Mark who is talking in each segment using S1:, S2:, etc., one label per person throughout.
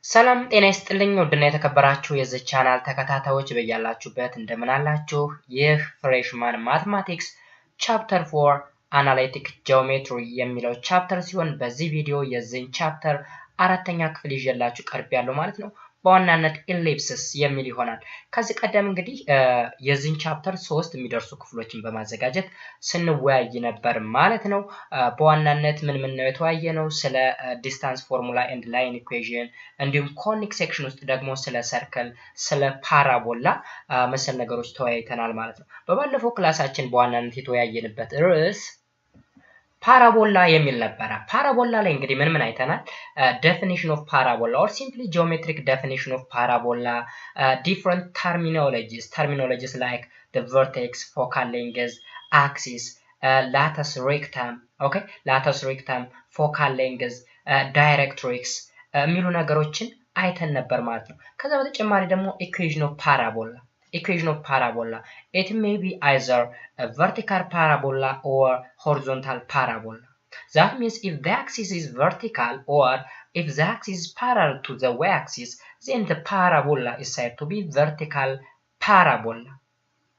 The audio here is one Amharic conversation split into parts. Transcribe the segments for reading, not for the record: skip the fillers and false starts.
S1: ሰላም ጤና ይስጥልኝ ወድና የተከበራችሁ የዚህ ቻናል ተከታታዮች በያላችሁበት እንደምን አላችሁ? ይህ ፍሬሽማን ማትማቲክስ ቻፕተር 4 አናሊቲክ ጂኦሜትሪ የሚለው ቻፕተር ሲሆን በዚህ ቪዲዮ የዚህን ቻፕተር አራተኛ ክፍል ይዤላችሁ ቀርቤያለሁ ማለት ነው። በዋናነት ኢሊፕስስ የሚል ይሆናል። ከዚህ ቀደም እንግዲህ የዚህን ቻፕተር 3 የሚደርሱ ክፍሎችን በማዘጋጀት ስንወያይ ነበር ማለት ነው። በዋናነት ምን ነው የተወያየነው? ስለ ዲስታንስ ፎርሙላ ኤንድ ላይን ኢኩዌሽን እንዲሁም ኮኒክ ሴክሽን ውስጥ ደግሞ ስለ ሰርክል፣ ስለ ፓራቦላ መሰል ነገሮች ተወያይተናል ማለት ነው። በባለፈው ክላሳችን በዋናነት የተወያየንበት ርዕስ ፓራቦላ የሚል ነበር። ፓራቦላ ላይ እንግዲህ ምን አይተናል? definition of parabola or simply geometric definition of parabola, different terminologies like the vertex, focal length, axis, latus rectum, okay, latus rectum, focal length, directrix የሚሉ ነገሮችን አይተን ነበር ማለት ነው። ከዛ በተጨማሪ ደግሞ equation of parabola, it may be either a vertical parabola or horizontal parabola. That means if the axis is vertical or if the axis is parallel to the y-axis, then the parabola is said to be vertical parabola.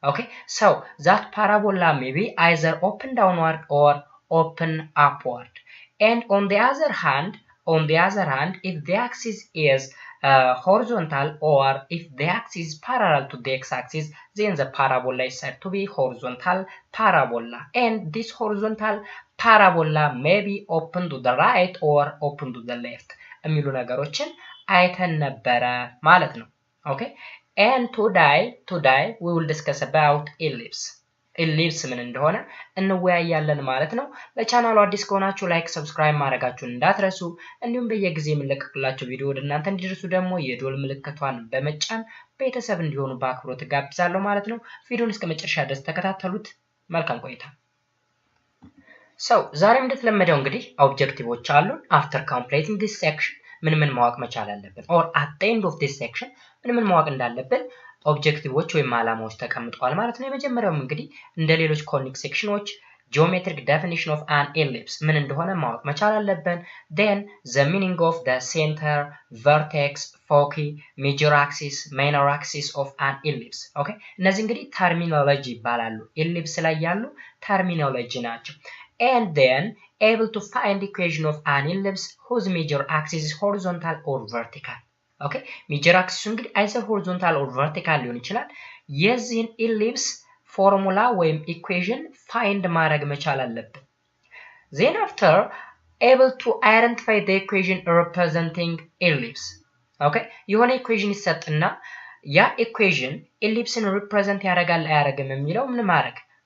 S1: Okay, so that parabola may be either open downward or open upward. And on the other hand, if the axis is horizontal or if the axis is parallel to the x-axis, then the parabola is said to be horizontal parabola. And this horizontal parabola may be open to the right or open to the left. የሚሉ ነገሮችን አይተን ነበረ ማለት ነው። Okay, and today we will discuss about ellipse ምን እንደሆነ እንወያያለን ማለት ነው። ለቻናሉ አዲስ ከሆናችሁ ላይክ ሰብስክራይብ ማድረጋችሁን እንዳትረሱ፣ እንዲሁም በየጊዜው የምንለቅላችሁ ቪዲዮ ወደ እናንተ እንዲደርሱ ደግሞ የዶል ምልክቷን በመጫን ቤተሰብ እንዲሆኑ በአክብሮት ጋብዛለሁ ማለት ነው። ቪዲዮውን እስከ መጨረሻ ድረስ ተከታተሉት። መልካም ቆይታ። ዛሬም እንደተለመደው እንግዲህ ኦብጀክቲቮች አሉን። after completing this section ምን ማወቅ መቻል አለብን or at the end of this section ምን ማወቅ እንዳለብን ኦብጀክቲቮች ወይም ዓላማዎች ተቀምጠዋል ማለት ነው። የመጀመሪያው እንግዲህ እንደ ሌሎች ኮኒክ ሴክሽኖች geometric definition of an ellipse ምን እንደሆነ ማወቅ መቻል አለብን። then the meaning of the center, vertex, foci, major axis, minor axis of an ellipse. okay, እነዚህ እንግዲህ ተርሚኖሎጂ ይባላሉ። ellipse ላይ ያሉ ተርሚኖሎጂ ናቸው። and then able to find equation of an ellipse whose major axis is horizontal or vertical. okay, major axis እንግዲህ either horizontal or vertical ሊሆን ይችላል። የዚህን ellipse ፎርሙላ ወይም ኢኩዌሽን ፋይንድ ማድረግ መቻል አለብን። then after able to identify the equation representing ellipse. okay, የሆነ ኢኩዌሽን ይሰጥና ያ ኢኩዌሽን ellipseን ሪፕሬዘንት ያደርጋል አያደርግም የሚለው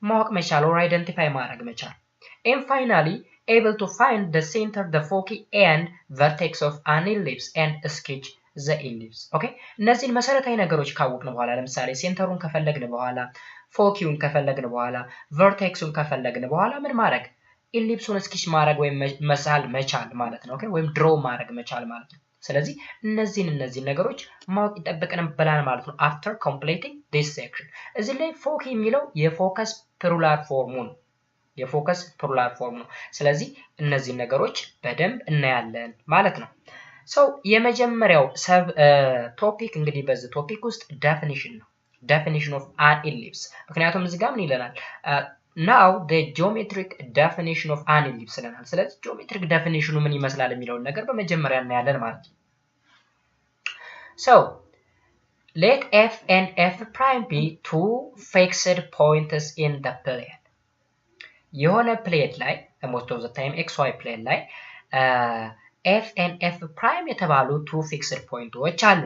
S1: ማወቅ መቻል or identify ማድረግ መቻል። and finally able to find the center, the foci and vertex of an ellipse and sketch the ellipse. okay, እነዚህን መሰረታዊ ነገሮች ካወቅን በኋላ ለምሳሌ ሴንተሩን ከፈለግን በኋላ ፎኪውን ከፈለግን በኋላ ቨርቴክሱን ከፈለግን በኋላ ምን ማድረግ ኢሊፕሱን ስኬች ማድረግ ወይም መሳል መቻል ማለት ነው። ኦኬ፣ ወይም ድሮ ማድረግ መቻል ማለት ነው። ስለዚህ እነዚህን ነገሮች ማወቅ ይጠበቅብናል ማለት ነው after completing this section። እዚህ ላይ ፎኪ የሚለው የፎከስ ፕሉራል ፎርሙ ነው። ስለዚህ እነዚህን ነገሮች በደንብ እናያለን ማለት ነው። የመጀመሪያው ሰብ ቶፒክ እንግዲህ በዚህ ቶፒክ ውስጥ definition of an ellipse። ምክንያቱም እዚህ ጋር ምን ይለናል? now the geometric definition of an ellipse ይለናል። ስለዚህ geometric definition ምን ይመስላል የሚለውን ነገር በመጀመሪያ እናያለን ማለት ነው። let f and f prime be two fixed points in the plane. የሆነ ፕሌን ላይ most of the time xy plane ላይ f and f prime የተባሉ two fixed pointዎች አሉ።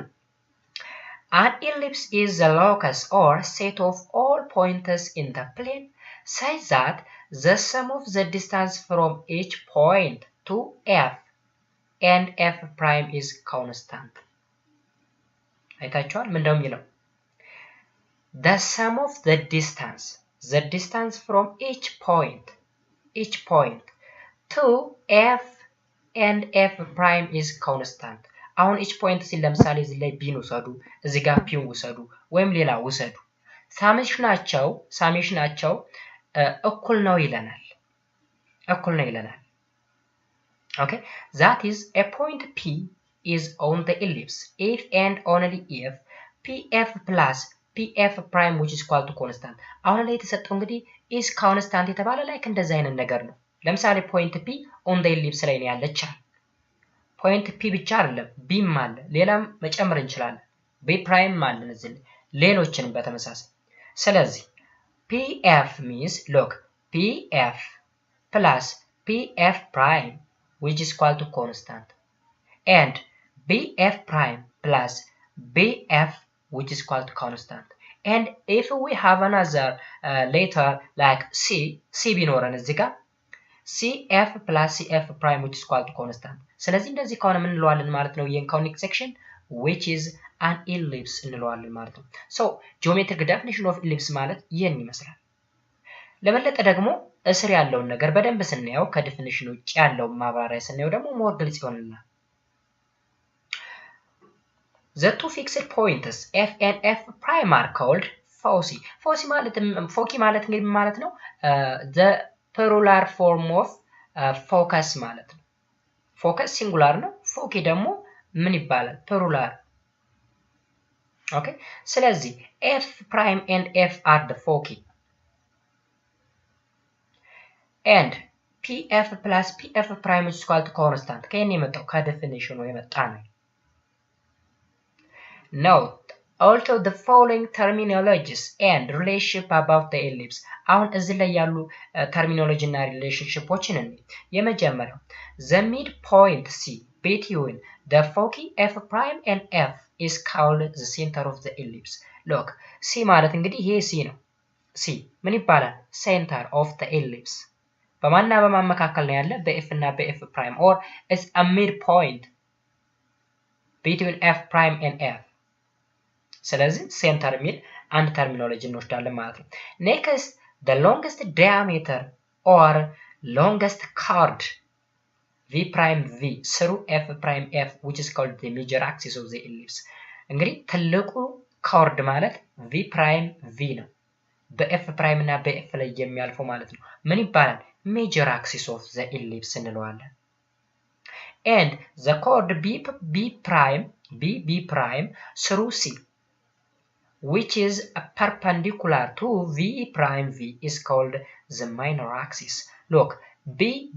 S1: An ellipse is the locus or set of all points in the plane such that the sum of the distance from each point to f and f prime is constant. አይታችኋል? ምን እንደሚለው the sum of the distance from each point to f and f prime is constant. አሁን each point ሲል ለምሳሌ እዚህ ላይ ቢን ውሰዱ፣ እዚህ ጋር ፒን ውሰዱ ወይም ሌላ ውሰዱ። ሳሜሽናቸው እኩል ነው ይለናል። okay, that is a point p is on the ellipse if and only if pf plus pf prime which is equal to constant አሁን ላይ የተሰጠው እንግዲህ is constant የተባለ ላይክ እንደዛ አይነት ነገር ነው ለምሳሌ ፖይንት p on the ellipse ላይ ነው ያለች ፖይንት p ብቻ አይደለም bም አለ ሌላም መጨመር እንችላለን b prime አለን እዚህ ሌሎችንም በተመሳሳይ ስለዚህ pf means look pf plus pf prime which is equal to constant and bf prime plus bf which is equal to constant and if we have another letter like c ቢኖረን እዚህ ጋር cf plus cf prime which is equal to constant ስለዚህ እንደዚህ ከሆነ ምን እንለዋለን ማለት ነው የኮኒክ ሴክሽን which is an ellipse እንለዋለን ማለት ነው so geometric definition of ellipse ማለት ይሄን ይመስላል ለበለጠ ደግሞ እስር ያለውን ነገር በደንብ ስናየው ከዲፊኒሽኑ ውጭ ያለው ማብራሪያ ስናየው ደግሞ ሞር ግልጽ ይሆንልናል The two fixed points f and f prime are called foci. Foci ማለት እንግዲህ ማለት ነው the plural form of focus ማለት ነው focus singular ነው foci ደግሞ ምን ይባላል plural okay ስለዚህ f prime and f are the foci and pf plus pf prime is equal to constant ከየት የመጣው ከዲፊኒሽኑ የመጣ ነው Note also the following terminologies and relationship about the ellipse. አሁን እዚህ ላይ ያሉ terminology እና relationshipዎችን እንይ የመጀመሪያው the midpoint c between the foci f prime and f is called the center of the ellipse. Look c ማለት እንግዲህ ይሄ c ነው c ምን ይባላል center of the ellipse በማንና በማን መካከል ነው ያለ በf እና በf prime or is a midpoint between f prime and f ስለዚህ ሴንተር ሚል አንድ ተርሚኖሎጂ እንወስዳለን ማለት ነው next the longest diameter or longest chord v prime v through f prime f which is called the major axis of the ellipse እንግዲህ ትልቁ chord ማለት v prime v ነው በf prime እና በf ላይ የሚያልፈው ማለት ነው ምን ይባላል major axis of the ellipse እንለዋለን and the chord b prime through c which is perpendicular to v prime v is called the minor axis look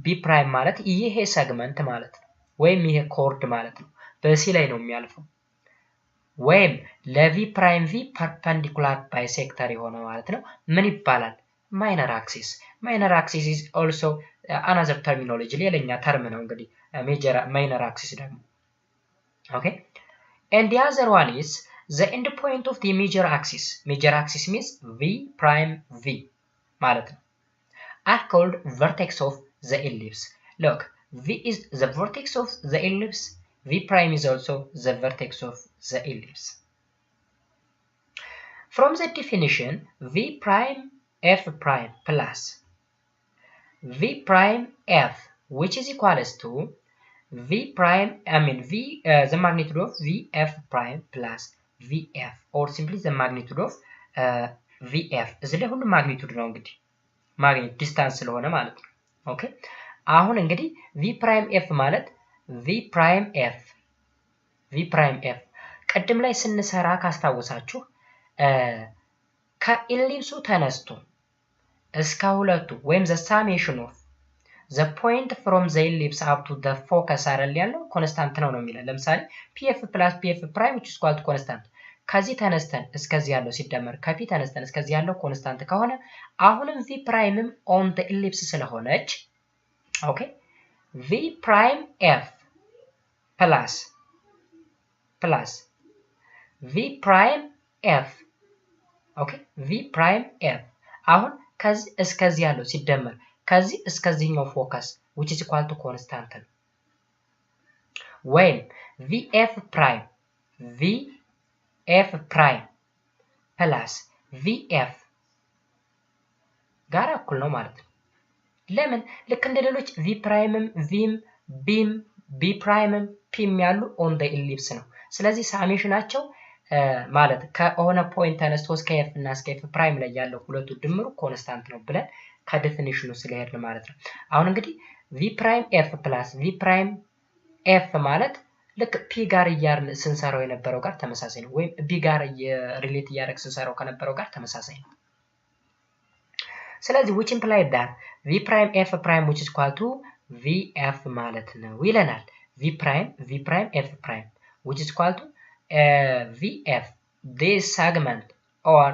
S1: b prime ማለት ይሄ segment ማለት ነው ወይም ይሄ chord ማለት ነው በሲ ላይ ነው የሚያልፈው ወይም ለv prime v perpendicular bisector የሆነ ማለት ነው ምን ይባላል minor axis is also another terminology ሌላኛ ተርም ነው እንግዲህ major minor axis ደግሞ okay and the other one is the end point of the major axis means v prime v ማለት ነው are called vertex of the ellipse look v is the vertex of the ellipse v prime is also the vertex of the ellipse from the definition v prime f prime plus v prime f which is equals to v prime the magnitude of v f prime plus vf or simply the magnitude of vf እዚህ ላይ ሁሉ ማግኒቱድ ነው እንግዲህ ማግኒቱድ ዲስታንስ ስለሆነ ማለት ነው ኦኬ አሁን እንግዲህ v prime f ማለት v prime f ቀድም ላይ ስንሰራ ካስታወሳችሁ ከኢሊፕሱ ተነስቶ እስከ ሁለቱ ወይም the summation of the point from the ellipse up to the focus አይደል ያለው ኮንስታንት ነው የሚለው ለምሳሌ pf plus pf prime which is equal to constant ከዚህ ተነስተን እስከዚህ ያለው ሲደመር ከp ተነስተን እስከዚህ ያለው ኮንስታንት ከሆነ አሁንም v primeም on the ellipse ስለሆነች ኦኬ v prime f plus v prime f ኦኬ v prime f አሁን ከዚህ እስከዚህ ያለው ሲደመር ከዚህ እስከዚህኛው ፎከስ which is equal to constant when vf prime plus vf ጋር እኩል ነው ማለት ነው ለምን ልክ እንደ ሌሎች v primeም vም bም b primeም pም ያሉ on the ellipse ነው ስለዚህ ሳሜሽናቸው ማለት ከሆነ ፖይንት ተነስቶ እስከ f እና እስከ f prime ላይ ያለው ሁለቱ ድምሩ ኮንስታንት ነው ብለን ከዲፊኒሽኑ ስለሄድን ማለት ነው አሁን እንግዲህ v prime f plus v prime f ማለት ልክ ፒ ጋር ስንሰራው የነበረው ጋር ተመሳሳይ ነው ወይም ቢ ጋር ሪሌት እያደረግ ስንሰራው ከነበረው ጋር ተመሳሳይ ነው ስለዚህ which implies that v prime f prime which is equal to vf ማለት ነው ይለናል v prime f prime which is equal to vf this segment or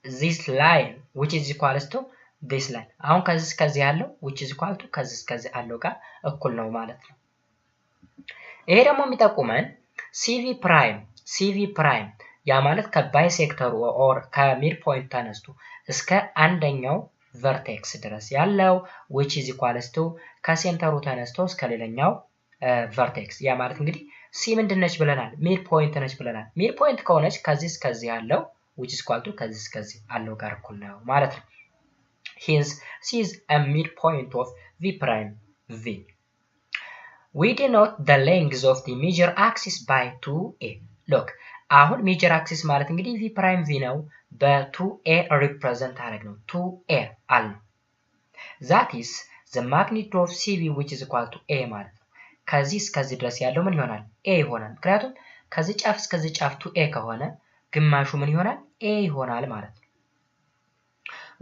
S1: this line which is equal to this line አሁን ከዚህ ያለው which is equal to ከዚህ ያለው ጋር እኩል ነው ማለት ነው ይሄ ደግሞ የሚጠቁመን CV prime ያ ማለት ከባይሴክተሩ or ከሚድ ፖይንት ተነስቶ እስከ አንደኛው vertex ድረስ ያለው which is equal to ከሴንተሩ ተነስቶ እስከ ሌላኛው vertex ያ ማለት እንግዲህ C ምንድነች ብለናል ሚድ ፖይንት ነች ብለናል ሚድ ፖይንት ከሆነች ከዚህ ያለው which is equal to ከዚህ ያለው ጋር እኩል ነው ማለት ነው hence C is a midpoint of V prime V we denote the length of the major axis by 2a look አሁን major axis ማለት እንግዲህ V prime V ነው በ2a represent አደረግነው 2a አለ that is the magnitude of CV which is equal to a ማለት ነው ከዚህ ድረስ ያለው ምን ይሆናል a ይሆናል ምክንያቱም ከዚህ ጫፍ እስከዚህ ጫፍ 2a ከሆነ ግማሹ ምን ይሆናል a ይሆናል ማለት ነው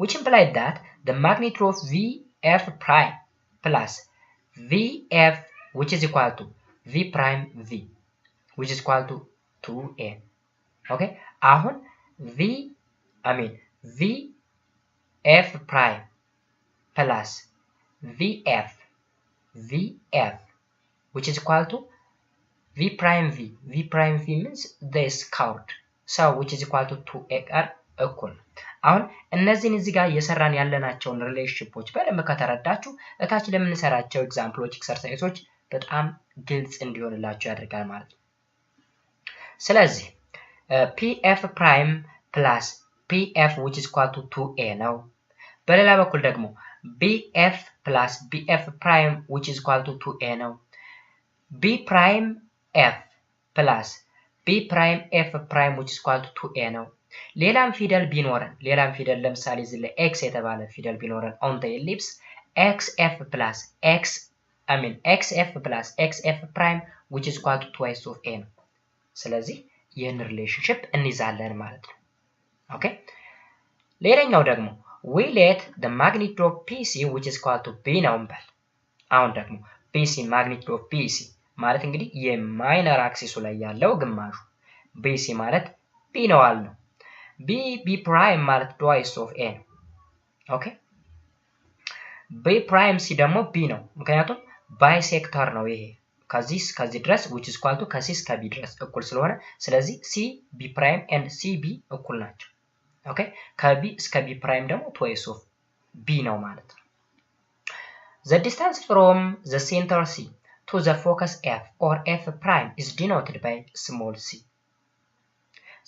S1: which implies that the magnitude of VF prime plus VF which is equal to V prime V which is equal to 2a okay አሁን VF prime plus VF which is equal to V prime V means this curve so which is equal to 2a ጋር እኩል አሁን እነዚህን እዚህ ጋር እየሰራን ያለናቸውን ሪሌሽንሺፖች በደንብ ከተረዳችሁ እታች ለምንሰራቸው ኤግዛምፕሎች ኤክሰርሳይሶች በጣም ግልጽ እንዲሆንላችሁ ያደርጋል ማለት ነው ስለዚህ PF prime plus PF which is equal to 2a ነው በሌላ በኩል ደግሞ BF plus BF prime which is equal to 2a ነው B prime F plus B prime F prime which is equal to 2a ነው ሌላም ፊደል ቢኖረን ለምሳሌ እዚህ ላይ x የተባለ ፊደል ቢኖረን on the ellipse xf plus xf prime which is equal to twice of a ነው ስለዚህ ይህን ሪሌሽንሺፕ እንይዛለን ማለት ነው ኦኬ ሌላኛው ደግሞ we let the magnitude of PC which is equal to b ነው እንበል አሁን ደግሞ PC magnitude of PC ማለት እንግዲህ የማይነር አክሲሱ ላይ ያለው ግማሹ BC ማለት b ነው አልነው B prime ማለት twice of a ነው ኦኬ B prime C ደግሞ b ነው ምክንያቱም ባይሴክተር ነው ይሄ ከዚህ ድረስ which is equal to ከዚህ እስከ b ድረስ እኩል ስለሆነ ስለዚህ C B prime and CB እኩል ናቸው ኦኬ ከB እስከ B prime ደግሞ twice of b ነው ማለት ነው the distance from the center C to the focus F or F prime is denoted by small c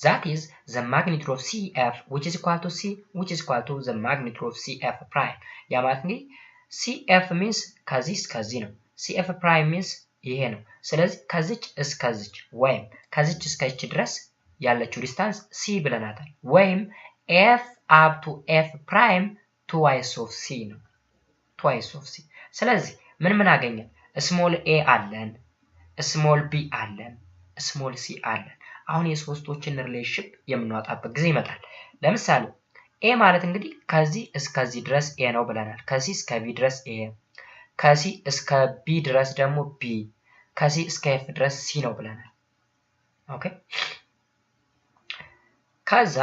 S1: that is the magnitude of CF which is equal to C which is equal to the magnitude of CF prime ያ ማለት እንግዲህ CF means ከዚህ እስከዚህ ነው CF prime means ይሄ ነው ስለዚህ ከዚች እስከዚች ወይም ከዚች እስከዚች ድረስ ያለችው ዲስታንስ C ብለናታል ወይም F up to F prime twice of C ነው twice of C ስለዚህ ምን አገኘን small a አለን small b አለን small c አለን አሁን የሶስቶችን ሪሌሽንሺፕ የምናወጣበት ጊዜ ይመጣል ለምሳሌ a ማለት እንግዲህ ከዚህ እስከዚህ ድረስ a ነው ብለናል ከዚህ እስከ b ድረስ a ከዚህ እስከ b ድረስ ደግሞ b ከዚህ እስከ f ድረስ c ነው ብለናል ኦኬ ከዛ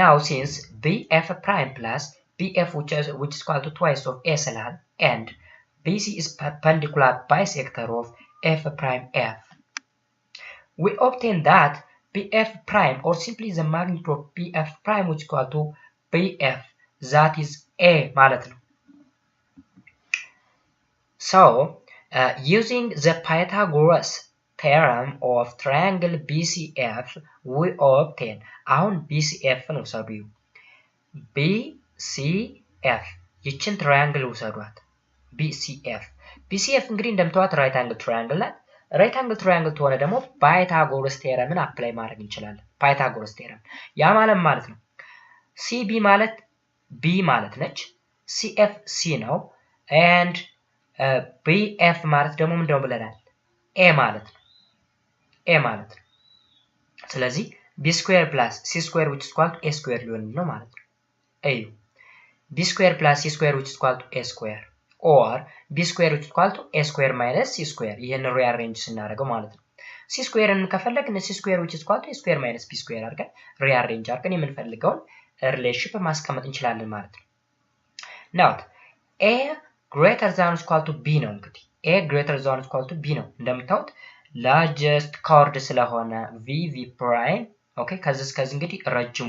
S1: now since bf prime plus bf which is equal to twice of a ስላል and BC is perpendicular bisector of f prime f we obtain that BF prime or simply the magnitude of BF prime which is equal to BF that is A ማለት ነው so using the Pythagoras theorem of triangle BCF we obtain አሁን BCF ነው ሰብዩ BCF ይችን ትራያንግል ውሰዷት BCF እንግዲህ እንደምታዩት ራይት አንግል ትራያንግል ናት ራይት አንግል ትራያንግል ተሆነ ደግሞ ፓይታጎረስ ቴረምን አፕላይ ማድረግ እንችላለን ፓይታጎረስ ቴረም ያ ማለት ነው CB ማለት B ማለት ነች CF C ነው and BF ማለት ደግሞ ምንድነው ብለናል A ማለት ነው a ማለት ነው ስለዚህ b square plus c square which is equal to a square ሊሆን ነው ማለት ነው እዩ b square plus c square which is equal to a square or b square which is equal to a square minus c square ይሄን ሪአሬንጅ ስናደርገው ማለት ነው c square ከፈለግን c square which is equal to a square minus b square አድርገን ሪአሬንጅ አድርገን የምንፈልገውን ሪሌሽንሺፕ ማስቀመጥ እንችላለን ማለት ነው now a greater than or equal to b ነው እንግዲህ a greater than or equal to b ነው እንደምታውቁት largest chord ስለሆነ v prime ኦኬ ከዚህ እስከዚህ እንግዲህ ረጅሙ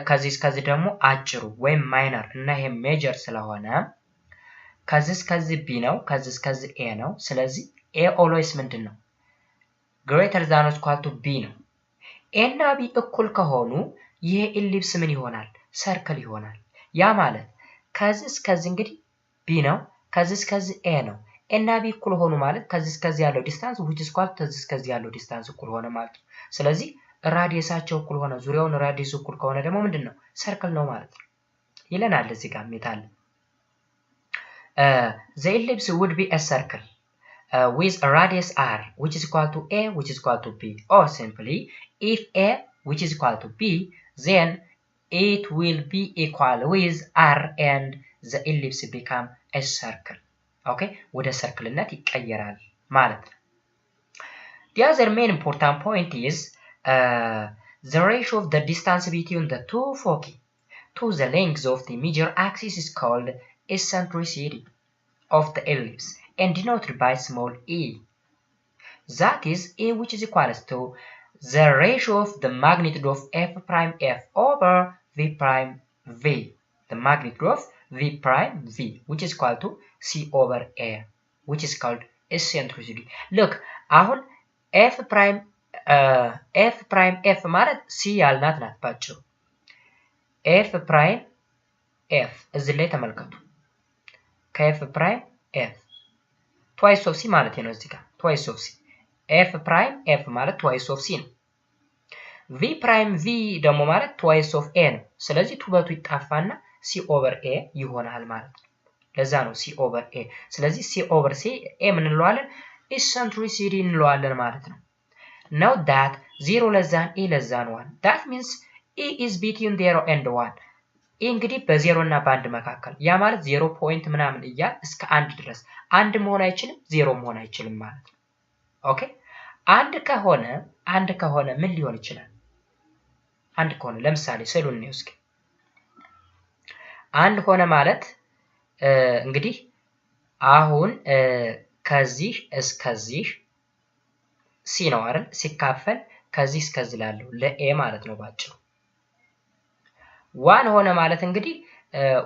S1: ከዚህ እስከዚህ ደግሞ አጭሩ ወይም ማይነር እና ይሄ ሜጀር ስለሆነ ከዚህ እስከዚህ b ነው ከዚህ እስከዚህ a ነው ስለዚህ a always ምንድነው greater than or equal to b ነው a እና b እኩል ከሆኑ ይሄ ኢሊፕስ ምን ይሆናል ሰርክል ይሆናል ያ ማለት ከዚህ እስከዚህ እንግዲህ b ነው ከዚህ እስከዚህ a ነው a እና b እኩል ሆኑ ማለት ከዚህ እስከዚህ ያለው ዲስታንስ which is equal to ከዚህ እስከዚህ ያለው ዲስታንስ እኩል ሆነ ማለት ነው ስለዚህ ራዲየሳቸው እኩል ሆነ ዙሪያውን ራዲየሱ እኩል ከሆነ ደግሞ ምንድነው ሰርክል ነው ማለት ነው ይለናል እዚህ ጋር ሜታል the ellipse would be a circle with a radius r which is equal to a which is equal to b or simply if a which is equal to b then it will be equal with r and the ellipse become a circle okay ወደ ሰርክልነት ይቀየራል ማለት ነው the other main important point is the ratio of the distance between the two foci to the length of the major axis is called eccentricity of the ellipse and denoted by small e that is a which is equal to the ratio of the magnitude of f prime f over v prime v the magnitude of v prime v which is equal to c over a which is called eccentricity look አሁን f prime f ማለት c ያልናት ናት ባጭሩ f prime f እዚህ ላይ ተመልከቱ ከf prime f twice of c ማለት ነው እዚህ ጋር twice of c f prime f ማለት twice of c ነው v prime v ደግሞ ማለት twice of a ነው ስለዚህ ቱበቱ ይጣፋና c over a ይሆናል ማለት ነው ለዛ ነው c over a ስለዚህ c over c a ምን እንለዋለን eccentricity እንለዋለን ማለት ነው now that 0 less than e less than 1 that means e is between 0 and 1 እንግዲህ በ0 እና በ1 መካከል ያ ማለት 0 ፖይንት ምናምን እያል እስከ 1 ድረስ 1 መሆን አይችልም 0 መሆን አይችልም ማለት ነው ኦኬ 1 ከሆነ ምን ሊሆን ይችላል 1 ከሆነ ለምሳሌ ስዕሉን ነው እስኪ 1 ሆነ ማለት እንግዲህ አሁን ከዚህ እስከዚህ c ነው አይደል ሲካፈል ከዚህ እስከዚህ ላለው ለa ማለት ነው ባጭሩ 1 ሆነ ማለት እንግዲህ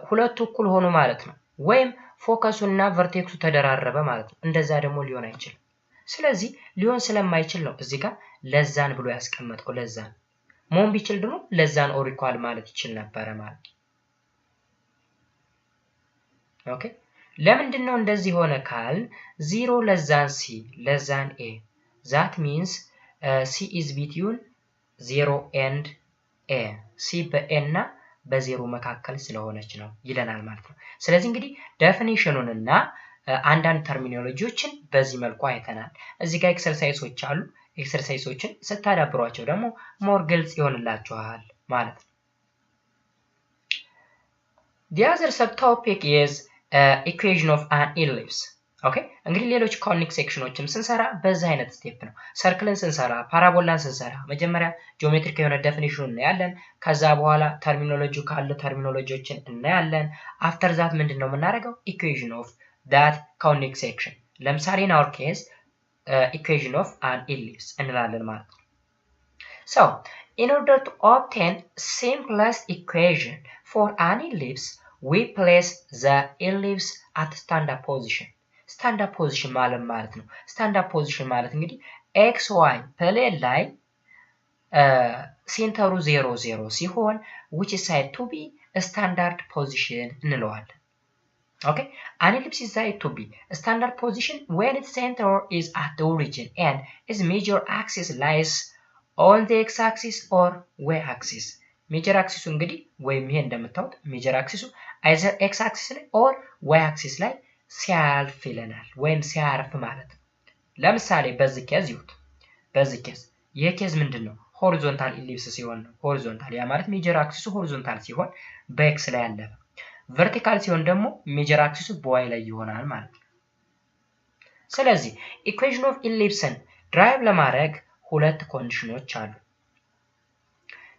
S1: ሁለቱ እኩል ሆኑ ማለት ነው ወይም ፎከሱና ቨርቴክሱ ተደራረበ ማለት ነው እንደዛ ደግሞ ሊሆን አይችልም ስለዚህ ሊሆን ስለማይችል ነው እዚህ ጋር ለዛን ብሎ ያስቀመጠው ለዛን ሞን ቢችል ደግሞ ለዛን ኦር ኢኳል ማለት ይችል ነበር ማለት ኦኬ ለምንድነው እንደዚህ ሆነ ካል 0 ለዛን c ለዛን a that means c is between 0 and a c በa እና በ0 መካከል ስለሆነች ነው ይለናል ማለት ነው ስለዚህ እንግዲህ ዴፊኒሽኑን እና አንዳንድ ተርሚኖሎጂዎችን በዚህ መልኩ አይተናል እዚህ ጋር ኤክሰርሳይሶች አሉ ኤክሰርሳይሶችን ስታዳብሯቸው ደግሞ ሞር ግልጽ ይሆንላችኋል ማለት ነው the other subtopic is equation of an ellipse ኦኬ እንግዲህ ሌሎች ኮኒክ ሴክሽኖችም ስንሰራ በዚህ አይነት ስቴፕ ነው ሰርክልን ስንሰራ ፓራቦላን ስንሰራ መጀመሪያ ጂኦሜትሪክ የሆነ ዴፊኒሽኑን እናያለን ከዛ በኋላ ተርሚኖሎጂ ካለ ተርሚኖሎጂዎችን እናያለን አፍተር ዛት ምንድነው የምናደርገው equation of that conic section ለምሳሌ in our case equation of an ellipse እንላለን ማለት ነው so in order to obtain simplest equation for an ellipse we place the ellipse at standard position standard position ማለት ነው standard position ማለት እንግዲህ xy ፕሌን ላይ ሴንተሩ 0 0 ሲሆን which is said to be a standard position እንለዋለን okay an ellipse is said to be a standard position when its center is at the origin and its major axis lies on the x-axis or y-axis major axis እንግዲህ ወይም ይሄ እንደምታውቁት major axis either x-axis ላይ or y-axis ላይ ሲያልፍ ይለናል ወይም ሲያርፍ ማለት ለምሳሌ በዚህ ኬዝ ይሁት በዚህ ኬዝ ይሄ ኬዝ ምንድነው ሆሪዞንታል ኢሊፕስ ሲሆን ነው ሆሪዞንታል ያ ማለት ሜጀር አክሲሱ ሆሪዞንታል ሲሆን በኤክስ ላይ ያለፈ ቨርቲካል ሲሆን ደግሞ ሜጀር አክሲሱ በዋይ ላይ ይሆናል ማለት ነው ስለዚህ ኢኩዌሽን ኦፍ ኢሊፕስን ድራይቭ ለማድረግ ሁለት ኮንዲሽኖች አሉ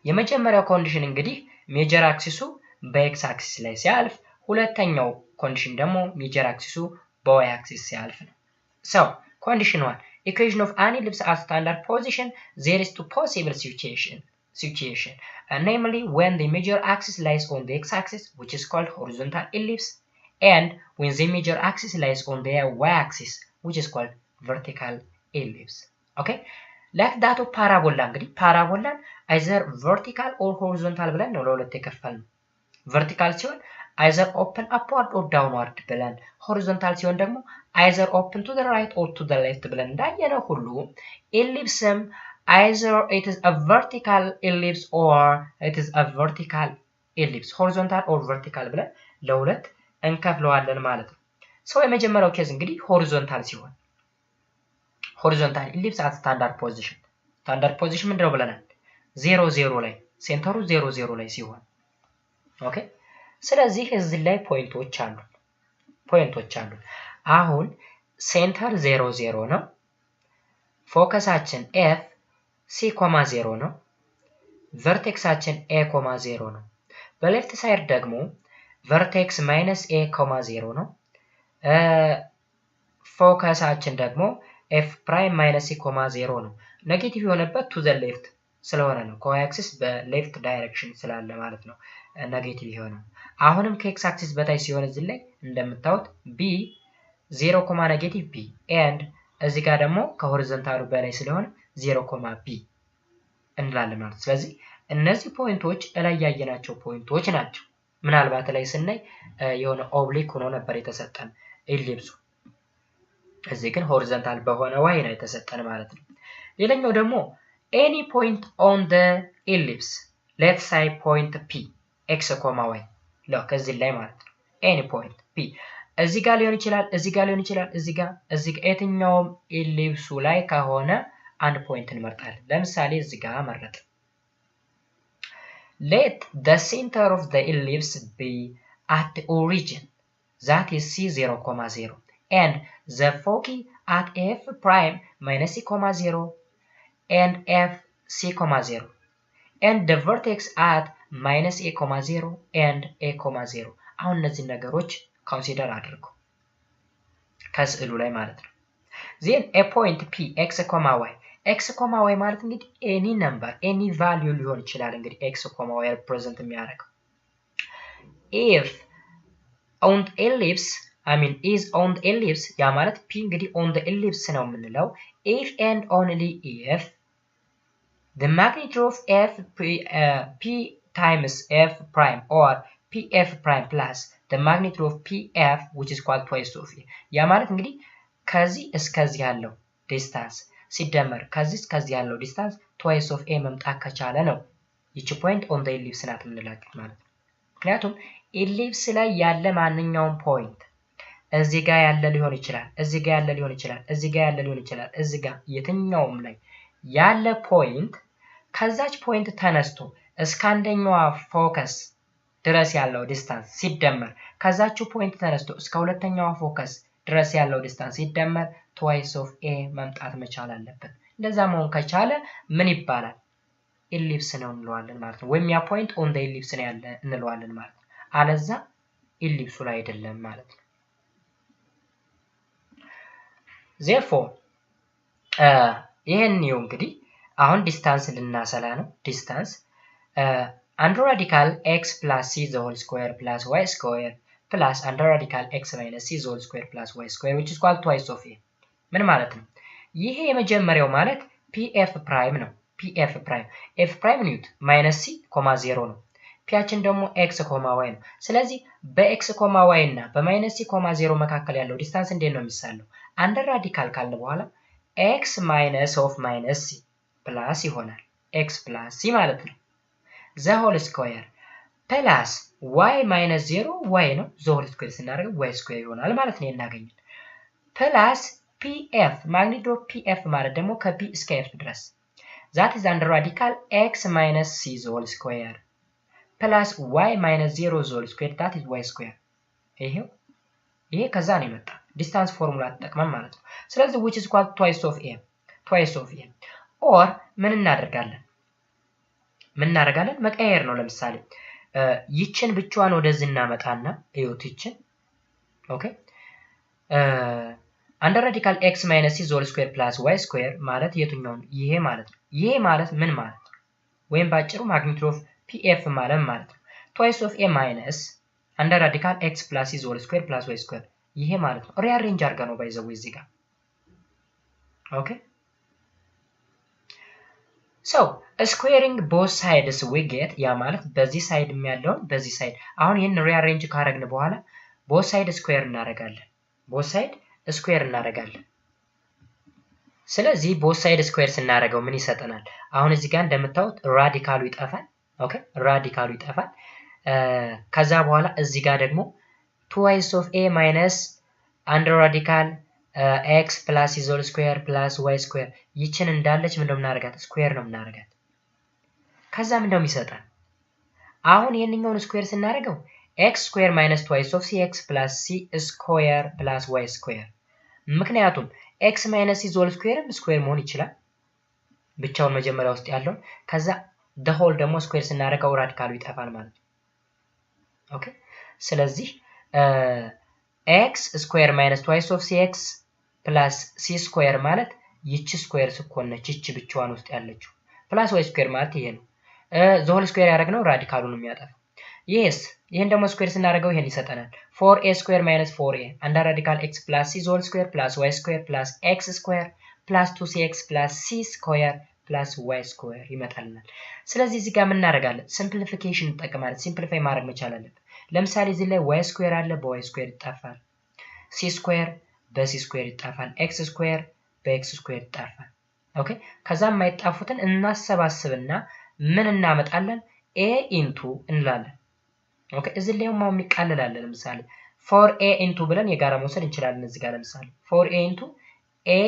S1: የመጀመሪያው ኮንዲሽን እንግዲህ ሜጀር አክሲሱ በኤክስ አክሲስ ላይ ሲያልፍ ሁለተኛው ኮንዲሽን ደግሞ ሜጀር አክሲሱ በዋይ አክሲስ ሲያልፍ ነው so condition 1 equation of an ellipse at standard position there is two possible situation namely when the major axis lies on the x-axis which is called horizontal ellipse and when the major axis lies on the y-axis which is called vertical ellipse okay like that of parabola እንግዲህ ፓራቦላን either vertical or horizontal ብለን ነው ለሁለት የከፈልነው vertical ሲሆን either open upward or downward ብለን horizontal ሲሆን ደግሞ either open to the right or to the left ብለን እንዳየነው ሁሉ ellipsም either it is a vertical ellipse or it is a vertical ellipse horizontal or vertical ብለን ለሁለት እንከፍለዋለን ማለት ነው so የመጀመሪያው ኬዝ እንግዲህ horizontal ሲሆን horizontal ellipse at standard position ምንድነው ብለናል 0 0 ላይ ሴንተሩ 0 0 ላይ ሲሆን ኦኬ ስለዚህ እዚህ ላይ ፖይንቶች አሉ አሁን ሴንተር 0 0 ነው ፎከሳችን f c,0 ነው ቨርቴክሳችን a,0 ነው በሌፍት ሳይድ ደግሞ ቨርቴክስ -a,0 ነው ፎከሳችን ደግሞ f prime -c,0 ነው ኔጌቲቭ የሆነበት to the left ስለሆነ ነው ኮ አክሲስ በሌፍት ዳይሬክሽን ስላለ ማለት ነው ኔጌቲቭ የሆነው አሁንም ከኤክስ አክሲስ በታይ ሲሆን እዚህ ላይ እንደምታዩት b 0, ኔጌቲቭ b and እዚህ ጋር ደግሞ ከሆሪዞንታሉ በላይ ስለሆነ 0, b እንላለን ማለት ስለዚህ እነዚህ ፖይንቶች ላይ ያየናቸው ፖይንቶች ናቸው ምናልባት ላይ ስናይ የሆነ ኦብሊክ ሆኖ ነበር የተሰጠን ኢሊፕሱ እዚህ ግን ሆሪዞንታል በሆነ ዋይ ነው የተሰጠን ማለት ነው ሌላኛው ደግሞ any point on the ellipse let's say point p x, y look እዚህ ላይ ማለት ነው any point p እዚህ ጋር ሊሆን ይችላል እዚህ ጋር ሊሆን ይችላል እዚህ ጋር የትኛውም ኢሊፕሱ ላይ ከሆነ አንድ ፖይንት እንመርጣለን ለምሳሌ እዚህ ጋር መረጥ let the center of the ellipse be at the origin that is c0, and the foci at f prime -c,0 and f c,0 and the vertex at -a,0 and a,0 አሁን እነዚህ ነገሮች ኮንሲደር አድርጉ ከስዕሉ ላይ ማለት ነው then a point p x, y ማለት እንግዲህ any number any value ሊሆን ይችላል እንግዲህ x, y represent የሚያደርገው if on the ellipse is on the ellipse ያ ማለት p እንግዲህ on the ellipse ነው የምንለው if and only if the magnitude of f p times f prime or pf prime plus the magnitude of pf which is called twice of a ያ ማለት እንግዲህ ከዚህ እስከዚህ ያለው ዲስታንስ ሲደመር ከዚህ እስከዚህ ያለው ዲስታንስ twice of a መምጣት ከቻለ ነው each point on the ellipse ናት የምንላችሁ ማለት ነው ምክንያቱም ኢሊፕስ ላይ ያለ ማንኛውም ፖይንት እዚህ ጋር ያለ ሊሆን ይችላል እዚህ ጋር ያለ ሊሆን ይችላል እዚህ ጋር ያለ ሊሆን ይችላል እዚህ ጋር የትኛውም ላይ ያለ ፖይንት ከዛች ፖይንት ተነስቶ እስከ አንደኛዋ ፎከስ ድረስ ያለው ዲስታንስ ሲደመር ከዛቹ ፖይንት ተነስቶ እስከ ሁለተኛዋ ፎከስ ድረስ ያለው ዲስታንስ ሲደመር twice of a መምጣት መቻል አለበት እንደዛ መሆን ከቻለ ምን ይባላል ኢሊፕስ ነው እንለዋለን ማለት ነው ወይም ያ ፖይንት on the ellipse ነው ያለ እንለዋለን ማለት ነው አለዛ ኢሊፕሱ ላይ አይደለም ማለት ነው therefore ይሄን ነው እንግዲህ አሁን ዲስታንስ ልናሰላ ነው ዲስታንስ under radical x plus c the whole square plus y square plus under radical x minus c the whole square plus y square which is equal to twice of a ምን ማለት ነው ይሄ የመጀመሪያው ማለት pf prime ነው pf prime f prime ኒውት minus c, 0 ነው ፒያችን ደግሞ x, y ነው ስለዚህ በx, y እና በminus c, 0 መካከል ያለው ዲስታንስ እንዴት ነው የሚሳለው under radical ካልን በኋላ x minus of minus c plus ይሆናል x plus c ማለት ነው the whole square plus y minus 0 y ነው the whole square ስናደርግ y square ይሆናል ማለት ነው እናገኛለን plus PF magnitude of PF ማለት ደግሞ ከP እስከ F ድረስ that is under radical x minus c whole square plus y minus 0 whole square that is y square ይሄ ከዛ ነው የመጣ ዲስታንስ ፎርሙላ ተጠቅመን ማለት ነው ስለዚህ which is equal to twice of a or ምን እናደርጋለን መቀየር ነው ለምሳሌ ይችን ብቻዋን ወደዚህ እናመጣና እዩት ይችን ኦኬ under radical x minus c whole square plus y square ማለት የትኛው ይሄ ማለት ነው ይሄ ማለት ምን ማለት ነው ወይም ባጭሩ magnitude of pf ማለት ነው twice of a minus under radical x plus c whole square plus y square ይሄ ማለት ነው rearrange አድርጋ ነው ባይዘው እዚህ ጋር ኦኬ so squaring both sides we get ያ ማለት በዚህ ሳይድ የሚያለው በዚህ ሳይድ አሁን ይሄን rearrange ካረግን በኋላ both side square እናደርጋለን ስለዚህ both side square ስናደርገው ምን ይሰጠናል አሁን እዚህ ጋር እንደምታዩት ራዲካሉ ይጠፋል ኦኬ ራዲካሉ ይጠፋል ከዛ በኋላ እዚህ ጋር ደግሞ twice of a minus under radical x plus c whole square plus y square ይችን እንዳለች ምን እንደምናደርጋት ስኩዌር ነው የምናደርጋት ከዛ ምን እንደሚሰጣን አሁን የነኛውን ስኩዌር ስናደርገው x square minus twice of cx plus c square plus y square ምክንያቱም x minus c whole square ስኩዌር መሆን ይችላል ብቻውን መጀመሪያ ውስጥ ያለው ከዛ the whole ደግሞ ስኩዌር ስናደርገው ራዲካሉ ይጠፋል ማለት ነው ኦኬ ስለዚህ x square minus twice of cx plus c square ማለት ይቺ ስኩዌር ስኮን ነች ይቺ ብቻዋን ውስጥ ያለችው plus y square ማለት ይሄ ነው the whole square ያደረግነው ራዲካሉን የሚያጠፋ yes ይሄን ደግሞ ስኩዌር ስናደርገው ይሄን ይሰጠናል 4a square minus 4a under radical x plus c whole square plus y square plus x square plus 2cx plus c square plus y square ይመጣልናል ስለዚህ እዚህ ጋር ምን እናደርጋለን ሲምፕሊፊኬሽን እንጠቀማለን ሲምፕሊፋይ ማድረግ መቻል አለብን ለምሳሌ እዚህ ላይ y square አለ በy square ይጣፋል c square በc square ይጣፋል x square በx square ይጣፋል ኦኬ ከዛ የማይጣፉትን እናሰባስብና ምን እናመጣለን a into እንላለን ኦኬ እዚህ ላይ ማም ይቃለላል ለምሳሌ 4a into ብለን የጋራ መውሰድ እንችላለን እዚህ ጋር ለምሳሌ 4a into a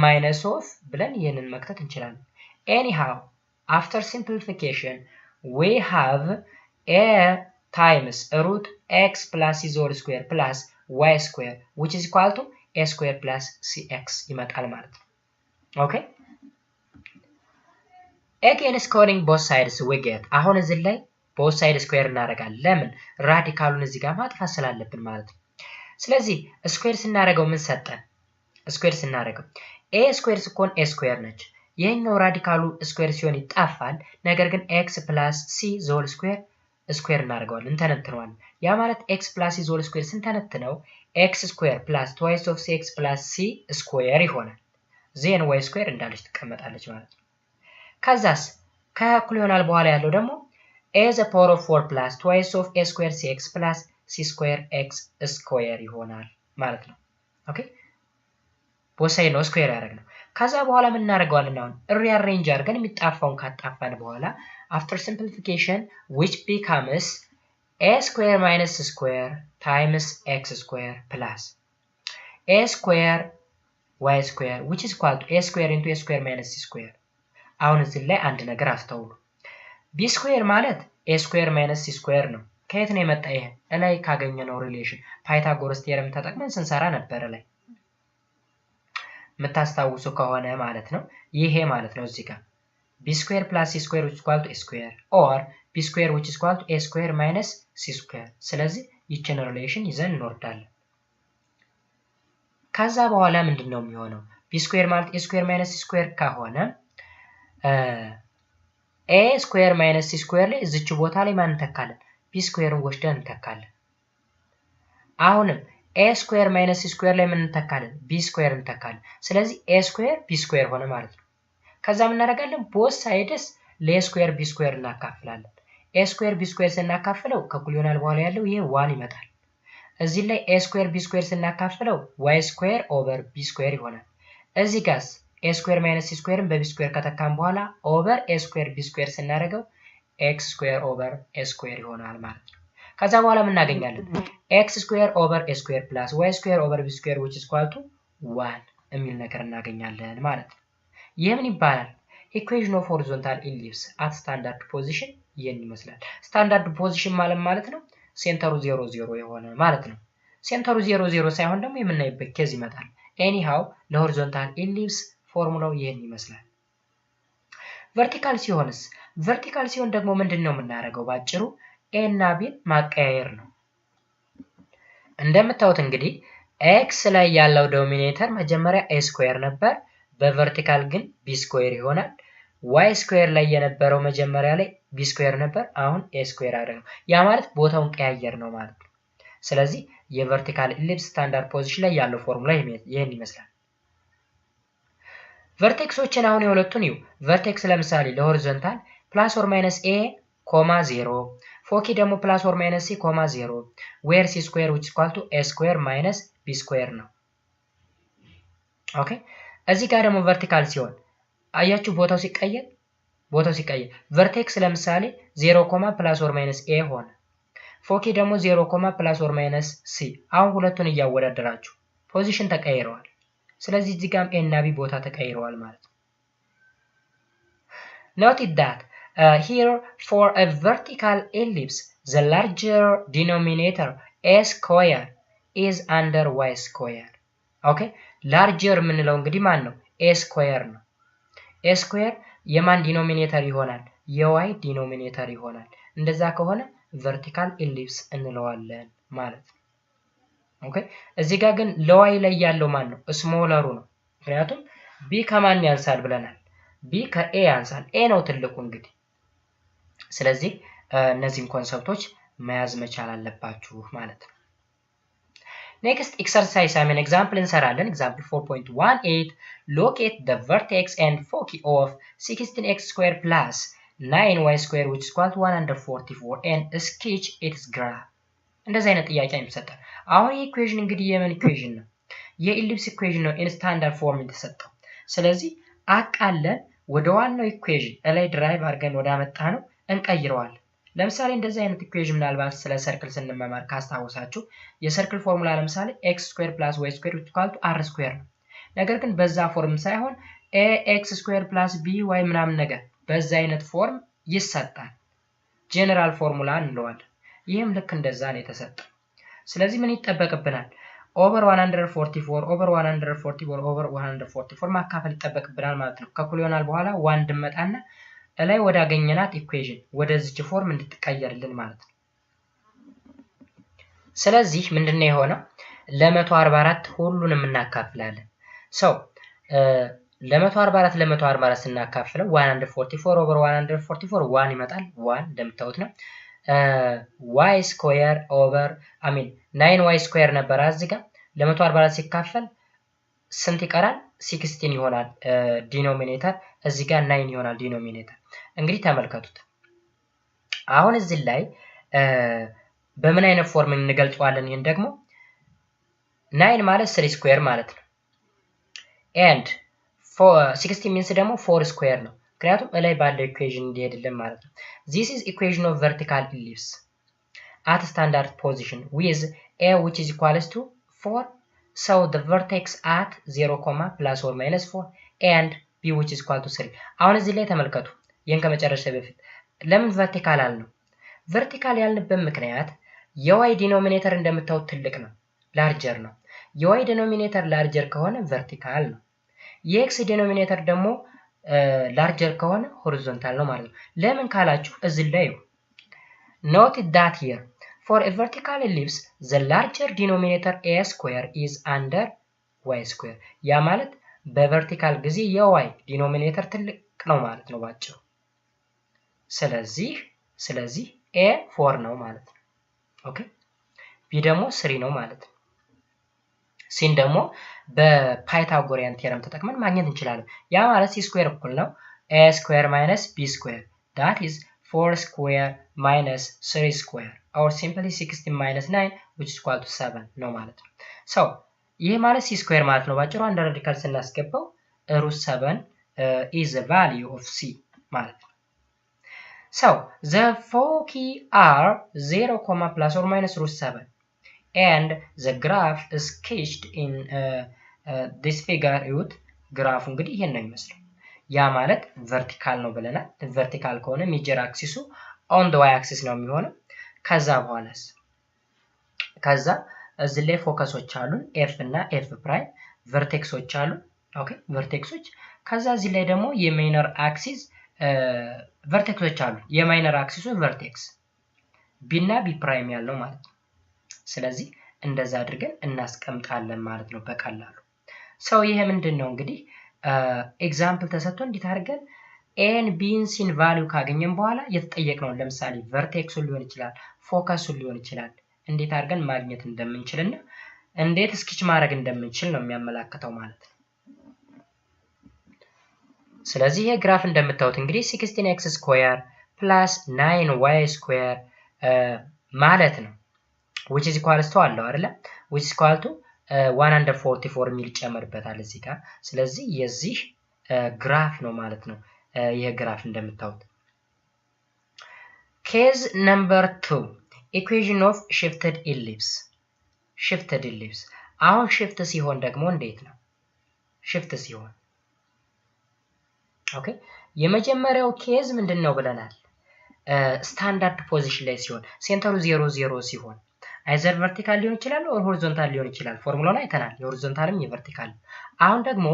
S1: minus of ብለን ይሄንን መክተት እንችላለን anyhow after simplification we have a times root x plus c whole square plus y square which is equal to a square plus cx ይመጣል ማለት ነው ኦኬ again squaring both sides we get አሁን እዚህ ላይ both side square እናደርጋለን ለምን ራዲካሉን እዚህ ጋር ማጥፋት ስላለብን ማለት ነው ስለዚህ ስኩዌር ስናደርገው ምን ሰጠን ስኩዌር ስናደርገው a square ሲሆን a square ነች ይሄኛው ራዲካሉ ስኩዌር ሲሆን ይጣፋል ነገር ግን x plus c whole square ስኩዌር እናደርገዋለን እንተነትነዋለን ያ ማለት x plus c whole square ስንተነትነው x square plus twice of cx plus c square ይሆናል then y square እንዳለች ትቀመጣለች ማለት ነው ከዛስ ከእኩል ይሆናል በኋላ ያለው ደግሞ a the power of 4 plus twice of a square cx plus c square x square ይሆናል ማለት ነው ኦኬ ቦሳይ ነው ስኩዌር ያደረግነው ከዛ በኋላ ምን እናደርጋለን አሁን ሪአሬንጅ አድርገን የሚጣፋውን ካጣፋን በኋላ after simplification which becomes a square minus c square times x square plus a square y square which is equal to a square into a square minus c square አሁን እዚህ ላይ አንድ ነገር አስተውሉ b square ማለት a square minus c square ነው ከየት ነው የመጣ ይሄ ላይ ካገኘነው ሪሌሽን ፓይታጎረስ ቲዮረም ተጠቅመን ስንሰራ ነበር ላይ መታስተዋውሱ ከሆነ ማለት ነው ይሄ ማለት ነው እዚህ ጋር b square plus c square which is equal to a square or b square which is equal to a square minus c square ስለዚህ ይችን ሪሌሽን ይዘን እንወርዳለን ከዛ በኋላ ምንድነው የሚሆነው b square ማለት a square minus c square ከሆነ a square minus c square ላይ እዚች ቦታ ላይ ማን እንተካለን b square ወስደን እንተካለን አሁንም a square minus c square ላይ ምን እንተካለን b square እንተካለን ስለዚህ a square b square ሆነ ማለት ነው ከዛ ምን እናደርጋለን both sides ለ square b square እናካፍላለን a square b square ስናካፍለው ከኩል ይሆናል በኋላ ያለው ይሄ 1 ይመጣል እዚህ ላይ a square b square ስናካፍለው y square over b square ይሆናል እዚህ ጋርስ a square minus c squareን በb square ከተካን በኋላ over a square b square ስናደርገው x square over a square ይሆናል ማለት ነው ከዛ በኋላ ምን እናገኛለን x square over a square plus y square over b square which is equal to 1 የሚል ነገር እናገኛለን ማለት ነው። ይህ ምን ይባላል? ኢኩዌሽን ኦፍ ሆሪዞንታል ኢሊፕስ አት ስታንዳርድ ፖዚሽን ይህን ይመስላል። ስታንዳርድ ፖዚሽን ማለት ነው ሴንተሩ 0 0 የሆነ ማለት ነው። ሴንተሩ 0 0 ሳይሆን ደግሞ የምናይበት ኬዝ ይመጣል። ኤኒሃው ለሆሪዞንታል ኢሊፕስ ፎርሙላው ይህን ይመስላል። ቨርቲካል ሲሆንስ? ቨርቲካል ሲሆን ደግሞ ምንድነው የምናደርገው? ባጭሩ ኤ እና ቢን ማቀያየር ነው። እንደምታዩት እንግዲህ ኤክስ ላይ ያለው ዶሚኔተር መጀመሪያ ኤ ስኩዌር ነበር፣ በቨርቲካል ግን ቢ ስኩዌር ይሆናል። ዋይ ስኩዌር ላይ የነበረው መጀመሪያ ላይ ቢ ስኩዌር ነበር፣ አሁን ኤ ስኩዌር አደረገው። ያ ማለት ቦታውን ቀያየር ነው ማለት ነው። ስለዚህ የቨርቲካል ኢሊፕስ ስታንዳርድ ፖዚሽን ላይ ያለው ፎርሙላ ይሄን ይመስላል። ቨርቴክሶችን አሁን የሁለቱን ይው። ቨርቴክስ ለምሳሌ ለሆሪዞንታል ፕላስ ኦር ማይነስ ኤ ኮማ 0፣ ፎኪ ደግሞ ፕላስ ኦር ማይነስ ሲ ኮማ 0 ዌር ሲ ስኩዌር which is equal to a square minus b square ነው። ኦኬ እዚህ ጋር ደግሞ ቨርቲካል ሲሆን አያችሁ ቦታው ሲቀየር ቨርቴክስ ለምሳሌ 0 ኮማ ፕላስ ኦር ማይነስ ኤ ሆነ፣ ፎኪ ደግሞ 0 ኮማ ፕላስ ኦር ማይነስ ሲ። አሁን ሁለቱን እያወዳደራችሁ ፖዚሽን ተቀይረዋል። ስለዚህ እዚህ ጋርም ኤ እና ቢ ቦታ ተቀይረዋል ማለት ነው። note that here for a vertical ellipse the larger denominator a square is under y square. okay larger ምንለው እንግዲህ ማን ነው? a square ነው። a square የማን ዲኖሚኔተር ይሆናል? የy ዲኖሚኔተር ይሆናል። እንደዛ ከሆነ vertical ellipse እንለዋለን ማለት ነው። ኦኬ እዚህ ጋር ግን ለy ላይ ያለው ማን ነው? ስሞለሩ ነው። ምክንያቱም b ከማን ያንሳል ብለናል? b ከa ያንሳል። a ነው ትልቁ እንግዲህ። ስለዚህ እነዚህን ኮንሰፕቶች መያዝ መቻል አለባችሁ ማለት ነው። ኔክስት ኤክሰርሳይዝ አሜን ኤግዛምፕል እንሰራለን። ኤግዛምፕል 4.18 locate the vertex and foci of 16x² plus 9y² which is equal to 144 and sketch its graph። እንደዚህ አይነት ጥያቄ የሚሰጠን አሁን ይሄ ኢኩዌሽን እንግዲህ የምን ኢኩዌሽን ነው? የኢሊፕስ ኢኩዌሽን ነው ኢን ስታንዳርድ ፎርም የተሰጠው። ስለዚህ አቃለን ወደ ዋናው ኢኩዌሽን ላይ ድራይቭ አድርገን ወደ አመጣ ነው እንቀይረዋለን። ለምሳሌ እንደዚህ አይነት ኢኩዌሽን ምናልባት ስለ ሰርክል ስንመማር ካስታወሳችሁ የሰርክል ፎርሙላ ለምሳሌ x² + y² = r² ነው። ነገር ግን በዛ ፎርም ሳይሆን ax² + by ምናምን ነገር በዛ አይነት ፎርም ይሰጣል። ጀነራል ፎርሙላ እንለዋለን። ይህም ልክ እንደዛ ነው የተሰጠው። ስለዚህ ምን ይጠበቅብናል? ኦቨር 144 ማካፈል ይጠበቅብናል ማለት ነው። ከኩል ይሆናል በኋላ 1 እንመጣና ላይ ወደ አገኘናት ኢኩዌሽን ወደዚች ፎርም እንድትቀየርልን ማለት ነው። ስለዚህ ምንድነው የሆነው? ለ144 ሁሉንም እናካፍላለን። ለ144 ስናካፍለው 144 ኦቨር 144 1 ይመጣል። 1 እንደምታዩት ነው። y ስኩዌር ኦቨር 9y² ነበር እዚህ ጋር ለ144 ሲካፈል ስንት ይቀራል? 16 ይሆናል ዲኖሚኔተር፣ እዚህ ጋር 9 ይሆናል ዲኖሚኔተር። እንግዲህ ተመልከቱት። አሁን እዚህ ላይ በምን አይነት ፎርም እንገልጸዋለን? ይሄን ደግሞ 9 ማለት 3 ስኩዌር ማለት ነው and 16 means ደግሞ 4 ስኩዌር ነው። ምክንያቱም ላይ ባለው ኢኩዌሽን እንዲሄድልን ማለት ነው። this is equation of vertical ellipse at standard position with a which is equals to 4, so the vertex at 0, plus or minus 4 and b which is equal to 3. አሁን እዚህ ላይ ተመልከቱ። ይሄን ከመጨረሻ በፊት ለምን ቨርቲካል አልነው? ቨርቲካል ያልንበት ምክንያት የy ዲኖሚኔተር እንደምታዩት ትልቅ ነው፣ ላርጀር ነው። የy ዲኖሚኔተር ላርጀር ከሆነ ቨርቲካል ነው። የx ዲኖሚኔተር ደግሞ ላርጀር ከሆነ ሆሪዞንታል ነው ማለት ነው። ለምን ካላችሁ እዚህ ላይ note that here for a vertical ellipse the larger denominator a² is under y². ያ ማለት በቨርቲካል ጊዜ የy ዲኖሚኔተር ትልቅ ነው ማለት ነው ባጭሩ። ስለዚህ a 4 ነው ማለት ነው። ኦኬ b ደግሞ 3 ነው ማለት ነው። ሲን ደግሞ በፓይታጎሪያን ቴረም ተጠቅመን ማግኘት እንችላለን። ያ ማለት c² እኩል ነው a² minus b² that is 4 square minus 3 square or simply 16 minus 9 which is equal to 7 ነው ማለት ነው። ይሄ ማለት c² ማለት ነው ባጭሩ። አንድ ራዲካል ስናስገባው √7 is the value of c ማለት ነው። the foci are 0, plus or minus √7 and the graph is sketched in this figure ይሁት ግራፉ እንግዲህ ይሄን ነው የሚመስለው ያ ማለት vertical ነው ብለናል vertical ከሆነ ሜጀር አክሲሱ on the y axis ነው የሚሆነው ከዛ በኋላስ ከዛ እዚህ ላይ ፎከሶች አሉ f እና f ፕራይም ቨርቴክሶች አሉ ኦኬ ቨርቴክሶች ከዛ እዚህ ላይ ደግሞ የማይነር አክሲስ ቨርቴክሶች አሉ የማይነር አክሲሱ ቨርቴክስ b እና b ፕራይም ያለው ማለት ነው ስለዚህ እንደዛ አድርገን እናስቀምጣለን ማለት ነው በቀላሉ ሰው ይሄ ምንድነው እንግዲህ ኤግዛምፕል ተሰጥቶ እንዴት አድርገን a and b ሲን ቫልዩ ካገኘን በኋላ የተጠየቅነው ለምሳሌ ቨርቴክሱ ሊሆን ይችላል ፎከሱ ሊሆን ይችላል እንዴት አድርገን ማግኘት እንደምንችልና እንዴት ስኬች ማድረግ እንደምንችል ነው የሚያመላክተው ማለት ነው ስለዚህ ይሄ ግራፍ እንደምታዩት እንግዲህ 16x ስኩዌር + 9y ስኩዌር ማለት ነው which is equal to አለው አይደለ which is equal to 144 ሚል ጨመርበታል እዚህ ጋር ስለዚህ የዚህ ግራፍ ነው ማለት ነው ይሄ ግራፍ እንደምታዩት case number 2 equation of shifted ellipse አሁን shift ሲሆን ደግሞ እንዴት ነው shift ሲሆን ኦኬ የመጀመሪያው ኬዝ ምንድነው ብለናል ስታንዳርድ ፖዚሽን ላይ ሲሆን ሴንተሩ 0 0 ሲሆን አይዘር ቨርቲካል ሊሆን ይችላል ኦር ሆሪዞንታል ሊሆን ይችላል ፎርሙላውን አይተናል የሆሪዞንታልም የቨርቲካል አሁን ደግሞ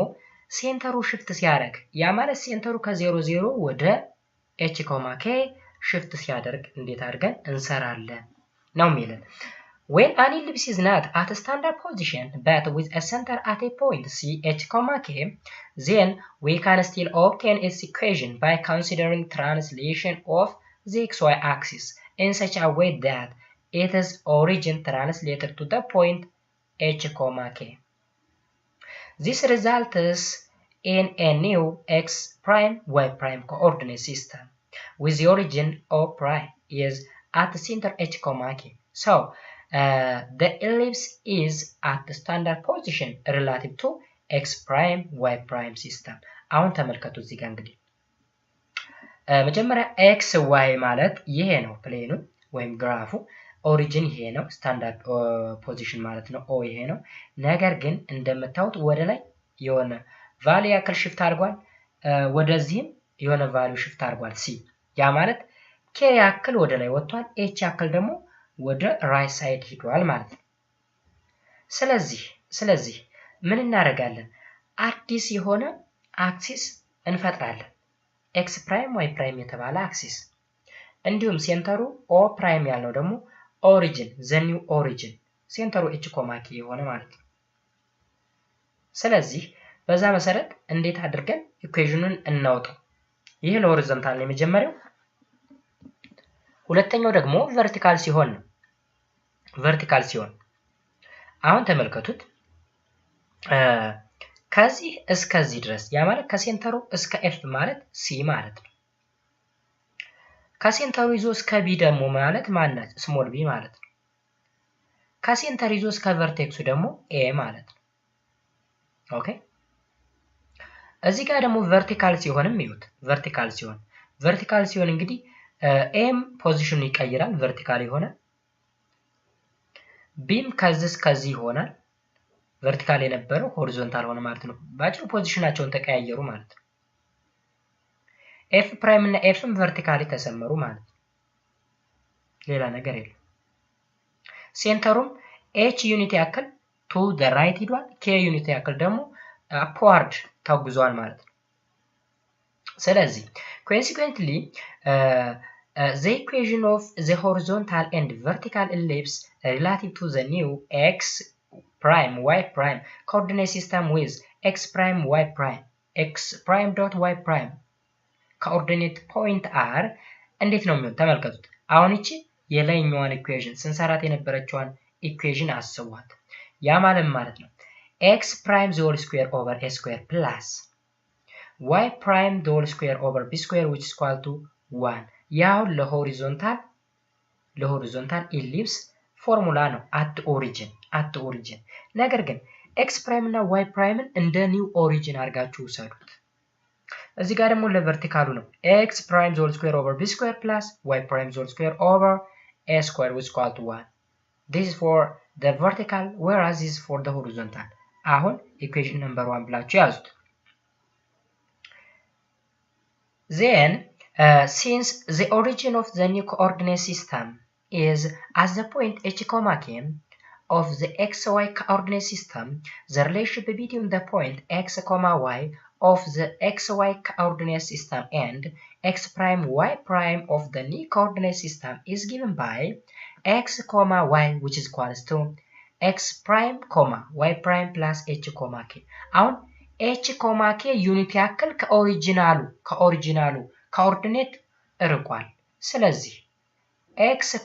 S1: ሴንተሩ ሽፍት ሲያደርግ ያ ማለት ሴንተሩ ከ0 0 ወደ h, k ሽፍት ሲያደርግ እንዴት አድርገን እንሰራለን ነው የሚለን when an ellipse is not at a standard position but with a center at a point c h, k then we can still obtain its equation by considering translation of the xy axis in such a way that its origin translated to the point h, k this results in a new x prime y prime coordinate system with the origin o prime is at the center h, k so the ellipse is at the standard position relative to x prime y prime system አሁን ተመልከቱ እዚህ ጋር እንግዲህ መጀመሪያ x y ማለት ይሄ ነው ፕሌኑ ወይም ግራፉ ኦሪጂን ይሄ ነው ስታንዳርድ ፖዚሽን ማለት ነው o ይሄ ነው ነገር ግን እንደምታዩት ወደ ላይ የሆነ ቫልዩ ያክል ሽፍት አድርጓል ወደዚህም የሆነ ቫልዩ ሽፍት አድርጓል c ያ ማለት k ያክል ወደ ላይ ወጥቷል h ያክል ደግሞ ወደ ራይት ሳይድ ሄዷል ማለት ነው ስለዚህ ምን እናደርጋለን አዲስ የሆነ አክሲስ እንፈጥራለን x ፕራይም y ፕራይም የተባለ አክሲስ እንዲሁም ሴንተሩ o ፕራይም ያለው ደግሞ ኦሪጂን ዘ ኒው ኦሪጂን ሴንተሩ h, k የሆነ ማለት ነው ስለዚህ በዛ መሰረት እንዴት አድርገን ኢኩዌሽኑን እናውጣው ይሄ ለሆሪዞንታል ነው የመጀመሪያው ሁለተኛው ደግሞ ቨርቲካል ሲሆን ነው ቨርቲካል ሲሆን አሁን ተመልከቱት ከዚህ እስከዚህ ድረስ ያ ማለት ከሴንተሩ እስከ f ማለት c ማለት ነው ከሴንተሩ ይዞ እስከ b ደግሞ ማለት ማናት ስሞል b ማለት ነው ከሴንተር ይዞ እስከ ቨርቴክሱ ደግሞ a ማለት ነው ኦኬ እዚህ ጋር ደግሞ ቨርቲካል ሲሆንም ይሁት ቨርቲካል ሲሆን እንግዲህ m ፖዚሽኑ ይቀይራል ቨርቲካል ይሆነ ቢም ከዚህ ይሆናል ቨርቲካል የነበረው ሆሪዞንታል ሆነ ማለት ነው ባጭሩ ፖዚሽናቸውን ተቀያየሩ ማለት ነው f ፕራይም እና f ቨርቲካሊ ተሰመሩ ማለት ነው ሌላ ነገር የለም ሴንተሩም h ዩኒት ያክል to the right ሄዷል k ዩኒት ያክል ደግሞ upward ተጉዟል ማለት ነው ስለዚህ consequently the equation of the horizontal and vertical ellipse relative to the new x prime y prime coordinate system with x prime y prime x prime dot y prime coordinate point are እንዴት ነው የሚሆነው ተመልከቱት አሁን እቺ የላይኛዋን ኢኩዌሽን ስንሰራት የነበረችዋን ኢኩዌሽን አስቧት ያ ማለት ነው x prime the whole square over a square plus y prime the whole square over b square which is equal to 1 ያው ለሆሪዞንታል ኢሊፕስ ፎርሙላ ነው at origin ነገር ግን x prime እና y prime እንደ ኒው ኦሪጂን አድርጋችሁ ውሰዱት እዚህ ጋር ደግሞ ለቨርቲካሉ ነው x prime the whole square over b square plus y prime the whole square over a square which is equal to 1 this is for the vertical whereas this is for the horizontal አሁን ኢኩዌሽን ነምበር 1 ብላችሁ ያዙት። Then since the origin of the new coordinate system is at the point h, k of the xy coordinate system, the relationship between the point x, y of the xy coordinate system and x prime y prime of the new coordinate system is given by x, y, which is equals to x prime, y prime plus h, k. አሁን h, k ዩኒት ያክል ከኦሪጂናሉ ኮኦርዲኔት እርቋል። ስለዚህ x,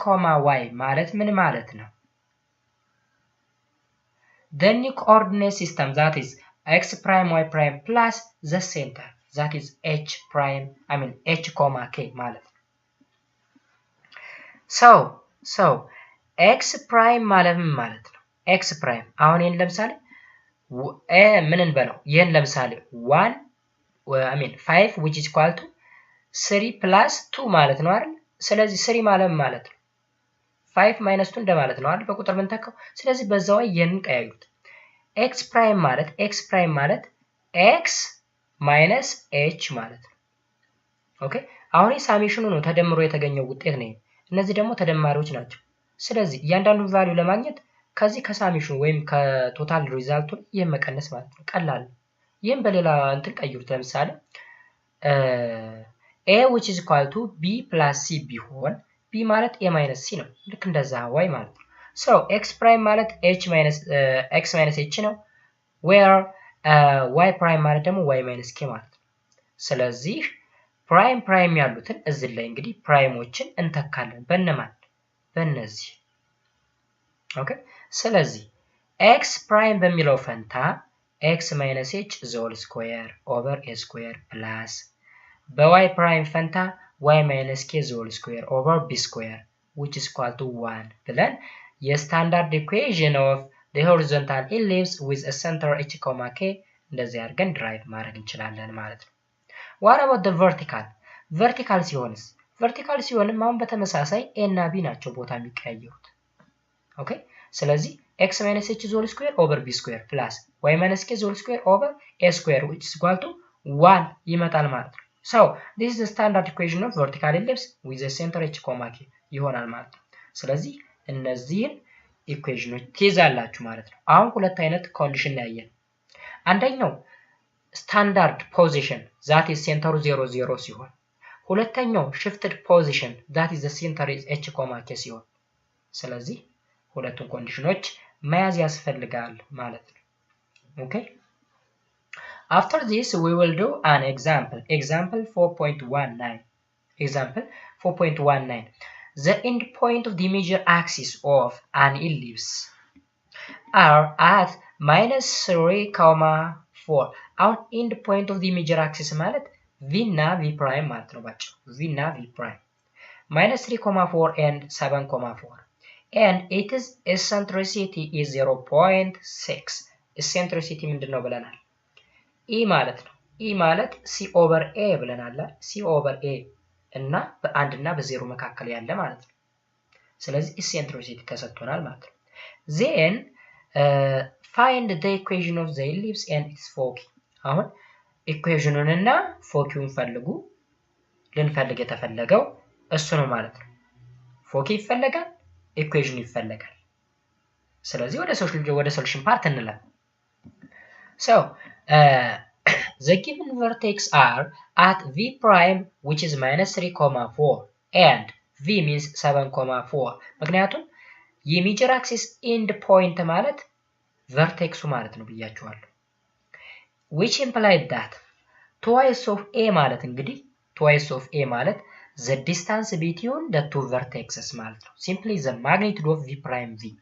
S1: y ማለት ምን ማለት ነው? The new coordinate system, that is x prime, y prime plus the center, that is h prime, h, k ማለት ነው። So x prime ማለት ምን ማለት ነው? x prime አሁን ይሄን ለምሳሌ ምን እንበለው? ይሄን ለምሳሌ 5 which is equal to 3 plus 2 ማለት ነው አይደል? ስለዚህ 3 ማለት ነው 5 minus 2 እንደማለት ነው አይደል? በቁጥር ብንተካው። ስለዚህ በዛው ይሄንን ቀያዩት። x prime ማለት x minus h ማለት ነው። ኦኬ አሁን ሳሜሽኑ ነው ተደምሮ የተገኘው ውጤት ነው። እነዚህ ደግሞ ተደማሪዎች ናቸው። ስለዚህ እያንዳንዱን ቫልዩ ለማግኘት ከዚህ ከሳሜሽኑ ወይም ከቶታል ሪዛልቱ ይሄን መቀነስ ማለት ነው። ቀላል ነው። ይሄን በሌላ እንትን ቀይሩት። ለምሳሌ a which is equal to b plus c ቢሆን b ማለት a minus c ነው። ልክ እንደዛ y ማለት ነው። so x prime ማለት x minus h ነው where y prime ማለት ደግሞ y minus k ማለት ነው። ስለዚህ ፕራይም ያሉትን እዚህ ላይ እንግዲህ ፕራይሞችን እንተካለን በእነማን በእነዚህ ኦኬ ስለዚህ x prime በሚለው ፈንታ x minus h the whole square over a square plus በy prime ፈንታ y minus k the whole square over b square which is equal to 1 ብለን የስታንዳርድ ኢኩዌሽን ኦፍ the horizontal ellipse with a center h, k እንደዚህ አድርገን ድራይቭ ማድረግ እንችላለን ማለት ነው። what about the vertical ሲሆንስ? vertical ሲሆንም አሁን በተመሳሳይ a እና b ናቸው ቦታ የሚቀያየሩት። ኦኬ ስለዚህ x minus h the whole square over b square plus y minus k the whole square over a square which is equal to 1 ይመጣል ማለት ነው። so this is the standard equation of vertical ellipse with the center h, k ይሆናል ማለት ነው። ስለዚህ እነዚህን ኢኩዌሽኖች ትይዛላችሁ ማለት ነው። አሁን ሁለት አይነት ኮንዲሽን ላይ ያየን። አንደኛው ስታንዳርድ ፖዚሽን that is ሴንተሩ 0 0 ሲሆን፣ ሁለተኛው shifted position that is the center is h, k ሲሆን፣ ስለዚህ ሁለቱን ኮንዲሽኖች መያዝ ያስፈልጋል ማለት ነው። ኦኬ after this we will do an example 4.19 the end point of the major axis of an ellipse are at -3,4 our end point of the major axis ማለት v እና v prime ማለት ነው ባጭሩ v እና v prime -3,4 and 7,4 and it is eccentricity is 0.6 eccentricity ምንድነው ብለናል? e ማለት ነው e ማለት c over a ብለናል c over a እና በ1 እና በ0 መካከል ያለ ማለት ነው። ስለዚህ eccentricity ተሰጥቶናል ማለት ነው። then find the equation of the ellipse and its foci አሁን ኢኩዌሽኑን እና ፎኪውን ፈልጉ። ልንፈልግ የተፈለገው እሱ ነው ማለት ነው። ፎኪ ይፈልጋል፣ ኢኩዌሽን ይፈልጋል። ስለዚህ ወደ ሶሉሽን ፓርት እንለፍ። so the given vertex are at v prime which is -3,4 and v means 7,4 ምክንያቱም የሜጀር አክሲስ ኤንድ ፖይንት ማለት ቨርቴክሱ ማለት ነው ብያችኋለሁ። which implied that twice of a ማለት እንግዲህ twice of a ማለት the distance between the two vertices ማለት ነው። simply the magnitude of v prime v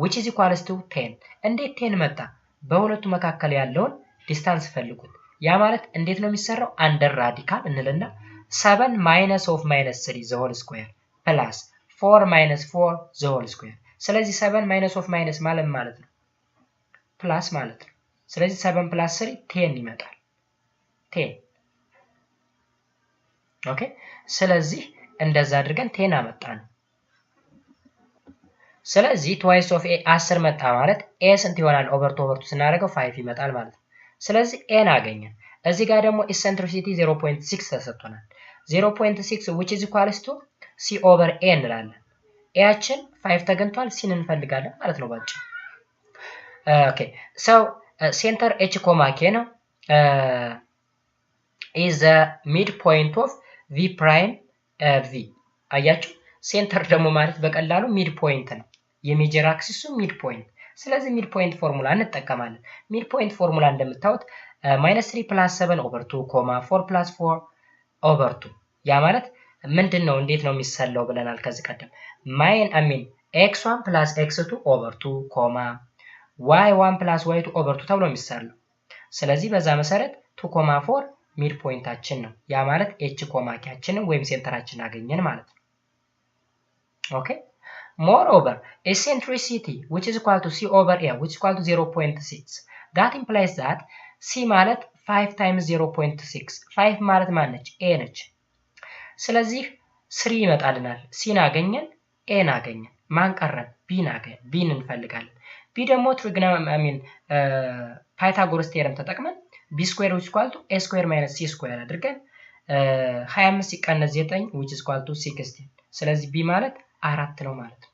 S1: which is equals to 10 እንዴት 10 መጣ? በሁለቱ መካከል ያለውን ዲስታንስ ፈልጉት። ያ ማለት እንዴት ነው የሚሰራው? አንደር ራዲካል እንልና 7 minus of -3 the whole square plus 4 minus 4 the whole square ስለዚህ 7 minus of minus ማለት ነው ፕላስ ማለት ነው። ስለዚህ 7 plus 3 10 ይመጣል 10 ኦኬ ስለዚህ እንደዛ አድርገን 10 አመጣን። ስለዚህ twice of a 10 መጣ ማለት a ስንት ይሆናል? ኦቨር ቱ ስናደርገው 5 ይመጣል ማለት ነው። ስለዚህ a አገኘን። እዚህ ጋር ደግሞ eccentricity 0.6 ተሰጥቶናል። 0.6 which is equals to c over a እንላለን። a ያችን 5 ተገኝቷል፣ c እንፈልጋለን ማለት ነው ባጭሩ። ኦኬ so center h, k ነው is the midpoint of v prime v አያችሁ ሴንተር ደግሞ ማለት በቀላሉ ሚድ ፖይንት ነው የሜጀር አክሲሱ ሚድ ፖይንት ስለዚህ ሚድ ፖይንት ፎርሙላ እንጠቀማለን ሚድ ፖይንት ፎርሙላ እንደምታዩት -3 + 7 / 2, 4 + 4 / 2 ያ ማለት ምንድነው እንዴት ነው የሚሰለው ብለናል ከዚህ ቀደም x1 + x2 / 2, y1 + y2 / 2 ተብሎ የሚሰለው ስለዚህ በዛ መሰረት 2, 4 ሚድ ፖይንታችን ነው ያ ማለት h, kያችንን ወይም ሴንተራችንን አገኘን ማለት ነው okay moreover eccentricity which is equal to c over a which is equal to 0.6 that implies that c ማለት 5 times 0.6 5 ማለት ማነች a ነች ስለዚህ 3 ይመጣልናል c አገኘን a አገኘን ማን ቀረን b አገኘን b እንፈልጋለን b ደግሞ ፓይታጎረስ ቴረም ተጠቅመን b square which is equal to a square minus c square አድርገን 25 ሲቀነስ 9 which is equal to 16 ስለዚህ b ማለት 4 ነው ማለት ነው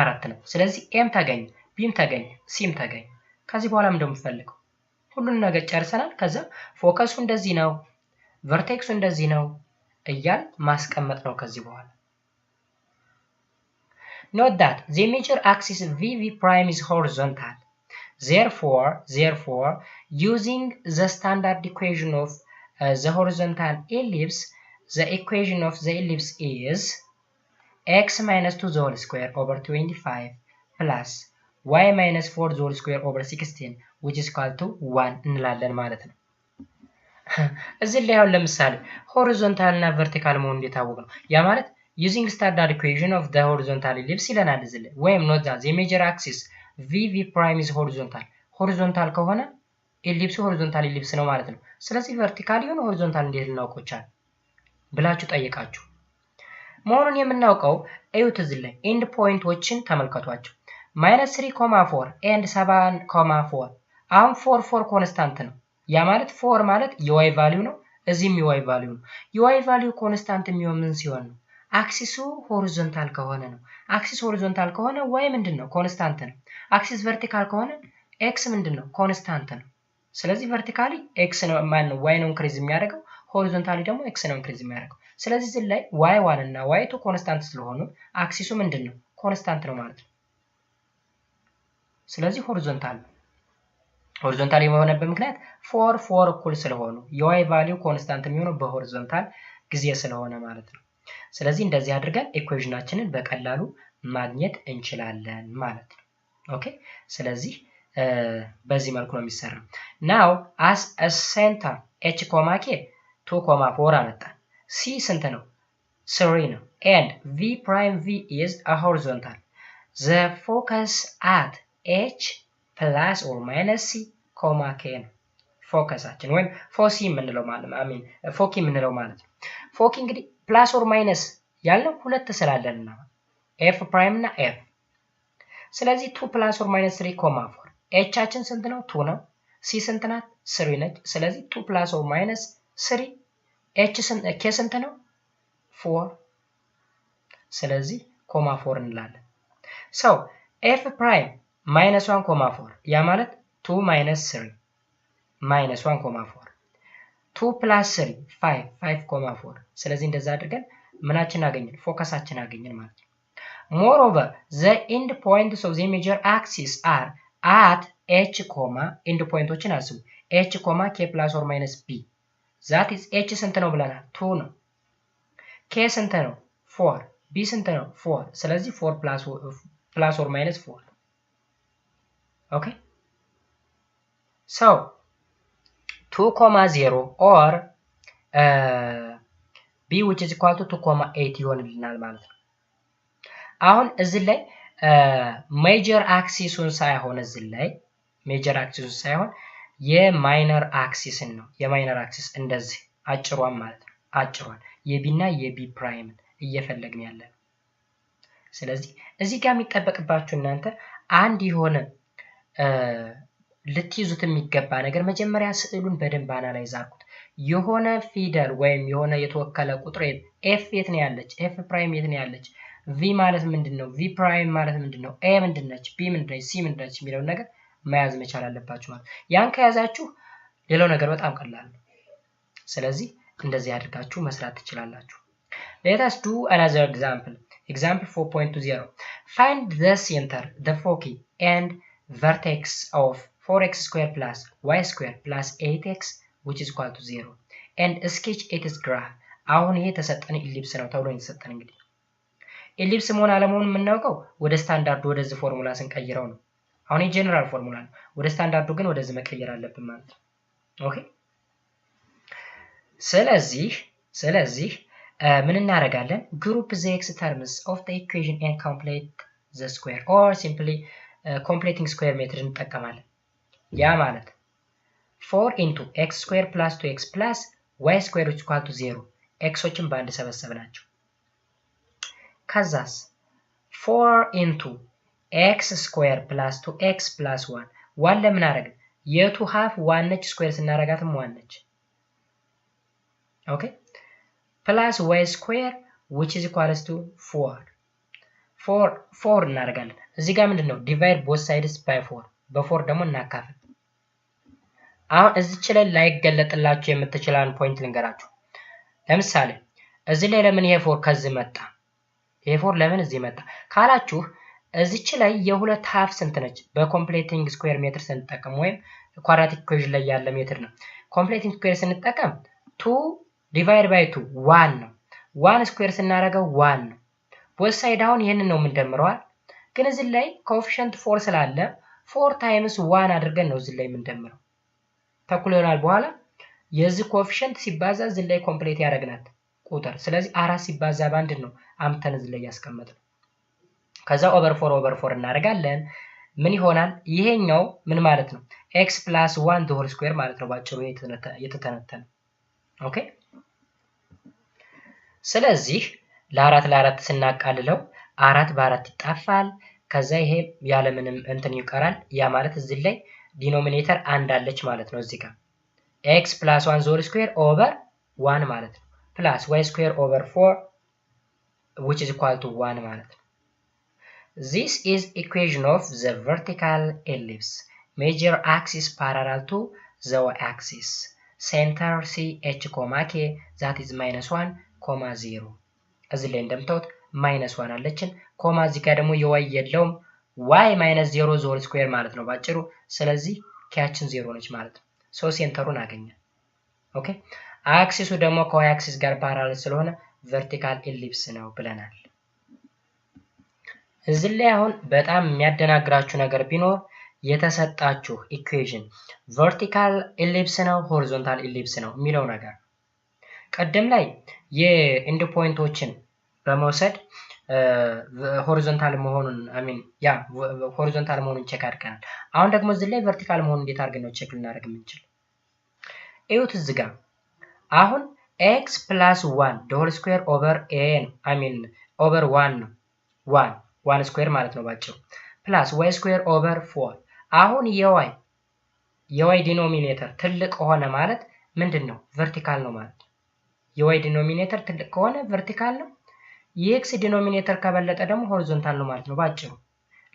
S1: 4 ነው ስለዚህ m ተገኘ bም ተገኘ cም ተገኘ ከዚህ በኋላ ምንድነው የምፈልገው ሁሉን ነገር ጨርሰናል ከዛ ፎከሱ እንደዚህ ነው ቨርቴክሱ እንደዚህ ነው እያል ማስቀመጥ ነው ከዚህ በኋላ note that the major axis v prime is horizontal therefore using the standard equation of the horizontal ellipse the equation of the ellipse is x minus 2 the whole square over 25 plus y minus 4 the whole square over 16 which is equal to 1 እንላለን ማለት ነው እዚህ ላይ አሁን ለምሳሌ horizontal እና vertical መሆኑ እንዲታወቅ ነው ያ ማለት using standard equation of the horizontal ellipse ይለናል እዚህ ላይ ወይም note that the major axis v prime is horizontal ከሆነ ellipse horizontal ellipse ነው ማለት ነው ስለዚህ vertical ይሁን horizontal እንዴት ልናውቀው ቻል ብላችሁ ጠይቃችሁ መሆኑን የምናውቀው እዩት እዚህ ላይ ኤንድ ፖይንቶችን ተመልከቷቸው -3, 4 and 7, 4 አሁን 4 ኮንስታንት ነው ያ ማለት 4 ማለት y ቫልዩ ነው እዚህም y ቫልዩ ነው y ቫልዩ ኮንስታንት የሚሆን ምን ሲሆን ነው አክሲሱ ሆሪዞንታል ከሆነ ነው አክሲስ ሆሪዞንታል ከሆነ y ምንድነው ኮንስታንት ነው አክሲስ ቨርቲካል ከሆነ x ምንድነው ኮንስታንት ነው ስለዚህ ቨርቲካሊ x ነው ማን ነው y ነው ኢንክሪዝ የሚያደርገው ሆሪዞንታሊ ደግሞ x ነው ኢንክሪዝ የሚያደርገው ስለዚህ እዚህ ላይ y1 እና y2 ኮንስታንት ስለሆኑ አክሲሱ ምንድነው ኮንስታንት ነው ማለት ነው ስለዚህ ሆሪዞንታል የሆነበት ምክንያት 4 እኩል ስለሆኑ y ቫልዩ ኮንስታንት የሚሆነው በሆሪዞንታል ጊዜ ስለሆነ ማለት ነው ስለዚህ እንደዚህ አድርገን ኢኩዌሽናችንን በቀላሉ ማግኘት እንችላለን ማለት ነው ኦኬ ስለዚህ በዚህ መልኩ ነው የሚሰራው now as a center h, k 2, 4 አመጣን c ስንት ነው 3 ነው and v prime v is a horizontal the focus at h plus or minus c, k ነው ፎከሳችን ወይም ፎሲ የምንለው ማለት ፎኪ የምንለው ማለት ነው ፎኪ እንግዲህ ፕላስ ኦር ማይነስ ያለው ሁለት ስላለንና f prime እና f ስለዚህ 2 plus or minus 3, 4 h አችን ስንት ነው 2 ነው c ስንት ናት 3 ነች ስለዚህ 2 plus or minus 3 h k ስንት ነው 4 ስለዚህ 4 እንላለን so f prime -1, 4 ያ ማለት 2 minus 3 minus 1, 4 2 plus 3 5, 4 ስለዚህ እንደዛ አድርገን ምናችን አገኘን ፎከሳችን አገኘን ማለት ነው moreover the end points of the major axis are at h, end pointዎችን አስቡ h, k plus or minus b that is h ስንት ነው ብለናል 2 ነው k ስንት ነው 4 b ስንት ነው 4 ስለዚህ 4 plus or minus 4 okay so 2, 0 or b which is equal to 2, 8 ይሆንልናል ማለት ነው አሁን እዚህ ላይ ሜጀር አክሲሱን ሳይሆን እዚህ ላይ ሜጀር አክሲሱን ሳይሆን የማይነር አክሲስን ነው የማይነር አክሲስ እንደዚህ አጭሯን ማለት ነው አጭሯን የb እና የb ፕራይምን እየፈለግን ያለን ስለዚህ እዚህ ጋር የሚጠበቅባችሁ እናንተ አንድ የሆነ ልትይዙት የሚገባ ነገር መጀመሪያ ስዕሉን በደንብ አናላይዝ አድርጉት። የሆነ ፊደል ወይም የሆነ የተወከለ ቁጥር ኤፍ የት ነው ያለች? ኤፍ ፕራይም የት ነው ያለች? ቪ ማለት ምንድነው? ቪ ፕራይም ማለት ምንድነው? ኤ ምንድነች? ቢ ምንድነች? ሲ ምንድነች? የሚለው ነገር መያዝ መቻል አለባችሁ ማለት። ያን ከያዛችሁ ሌላው ነገር በጣም ቀላል ነው። ስለዚህ እንደዚህ አድርጋችሁ መስራት ትችላላችሁ። Let us do another example. Example 4.20. Find the center, the foci, and vertex of 4x squared plus y squared plus 8x which is equal to 0 and sketch its graph. አሁን ይሄ ተሰጠን ኢሊፕስ ነው ተብሎ የተሰጠን እንግዲህ ኢሊፕስ መሆን አለመሆን የምናውቀው ወደ ስታንዳርዱ ወደዚህ ፎርሙላ ስንቀይረው ነው። አሁን የጀነራል ፎርሙላ ነው። ወደ ስታንዳርዱ ግን ወደዚህ መቀየር አለብን ማለት ነው። ኦኬ ስለዚህ ምን እናደርጋለን? group the x terms of the equation and complete the square or simply completing square method እንጠቀማለን። ያ ማለት 4 into x square plus 2x plus y square is equal to 0 xዎችን በአንድ ሰበሰብናቸው። ከዛስ 4 into x square plus 2x plus 1 1 ለምን አደረግን? የቱ half 1 ነች፣ ስኩዌር ስናረጋትም 1 ነች። ኦኬ plus y square which is equals to 4 እናደርጋለን። እዚህ ጋር ምንድነው? divide both sides by 4 በ4 ደግሞ እናካፍል። አሁን እዚች ላይ ላይገለጥላችሁ የምትችላን ፖይንት ልንገራችሁ። ለምሳሌ እዚህ ላይ ለምን ይሄ 4 ከዚህ መጣ? ይሄ 4 ለምን እዚህ መጣ ካላችሁ እዚች ላይ የሁለት half ስንት ነች? በኮምፕሌቲንግ ስኩዌር ሜትር ስንጠቀም ወይም ኳድራቲክ ኢኩዌሽን ላይ ያለ ሜትር ነው። ኮምፕሌቲንግ ስኩዌር ስንጠቀም 2 ዲቫይድ ባይ 2 1 ነው። 1 ስኩዌር ስናደርገው 1 ነው። ቦት ሳይድ አሁን ይሄንን ነው የምንደምረዋል። ግን እዚህ ላይ ኮኤፊሺየንት 4 ስላለ 4 ታይምስ 1 አድርገን ነው እዚህ ላይ የምንደምረው። ተኩል ይሆናል በኋላ የዚህ ኮኤፊሺየንት ሲባዛ እዚህ ላይ ኮምፕሌት ያደርግናል ቁጥር። ስለዚህ 4 ሲባዛ በአንድ ነው አምተን እዚህ ላይ ያስቀመጥነው። ከዛ ኦቨር 4 እናደርጋለን። ምን ይሆናል? ይሄኛው ምን ማለት ነው? x plus 1 the whole square ማለት ነው ባጭሩ የተተነተነ። ኦኬ ስለዚህ ለ4 ስናቃልለው 4 በ4 ይጣፋል። ከዛ ይሄ ያለ ምንም እንትን ይቀራል። ያ ማለት እዚህ ላይ ዲኖሚኔተር አንድ አለች ማለት ነው። እዚህ ጋር x plus 1 the whole square over 1 ማለት ነው plus y square over 4 which is equal to 1 ማለት ነው። This is equation of the vertical ellipse. Major axis parallel to the y-axis. Center C H, K that is -1, 0 እዚህ ላይ እንደምታዩት -1 አለችን ኮማ እዚህ ጋር ደግሞ የy የለውም y -0 the whole square ማለት ነው ባጭሩ። ስለዚህ ኪያችን 0 ነች ማለት ነው። ሶ ሴንተሩን አገኘን። ኦኬ አክሲሱ ደግሞ ከy አክሲስ ጋር ፓራለል ስለሆነ vertical ellipse ነው ብለናል። እዚህ ላይ አሁን በጣም የሚያደናግራችሁ ነገር ቢኖር የተሰጣችሁ ኢኩዌሽን vertical ellipse ነው horizontal ellipse ነው የሚለው ነገር። ቀደም ላይ የኢንድ ፖይንቶችን በመውሰድ ሆሪዞንታል መሆኑን ሆሪዞንታል መሆኑን ቼክ አድርገናል። አሁን ደግሞ እዚህ ላይ vertical መሆኑን እንዴት አድርገን ነው ቼክ ልናደርግ የምንችል? እዩት እዚህ ጋር አሁን x plus 1 the whole square over a over 1 ነው 1 ስኩዌር ማለት ነው ባጭሩ plus y square over 4 አሁን የy ዲኖሚኔተር ትልቅ ሆነ ማለት ምንድነው? vertical ነው ማለት ነው። የy ዲኖሚኔተር ትልቅ ከሆነ vertical ነው። የx ዲኖሚኔተር ከበለጠ ደግሞ horizontal ነው ማለት ነው ባጭሩ።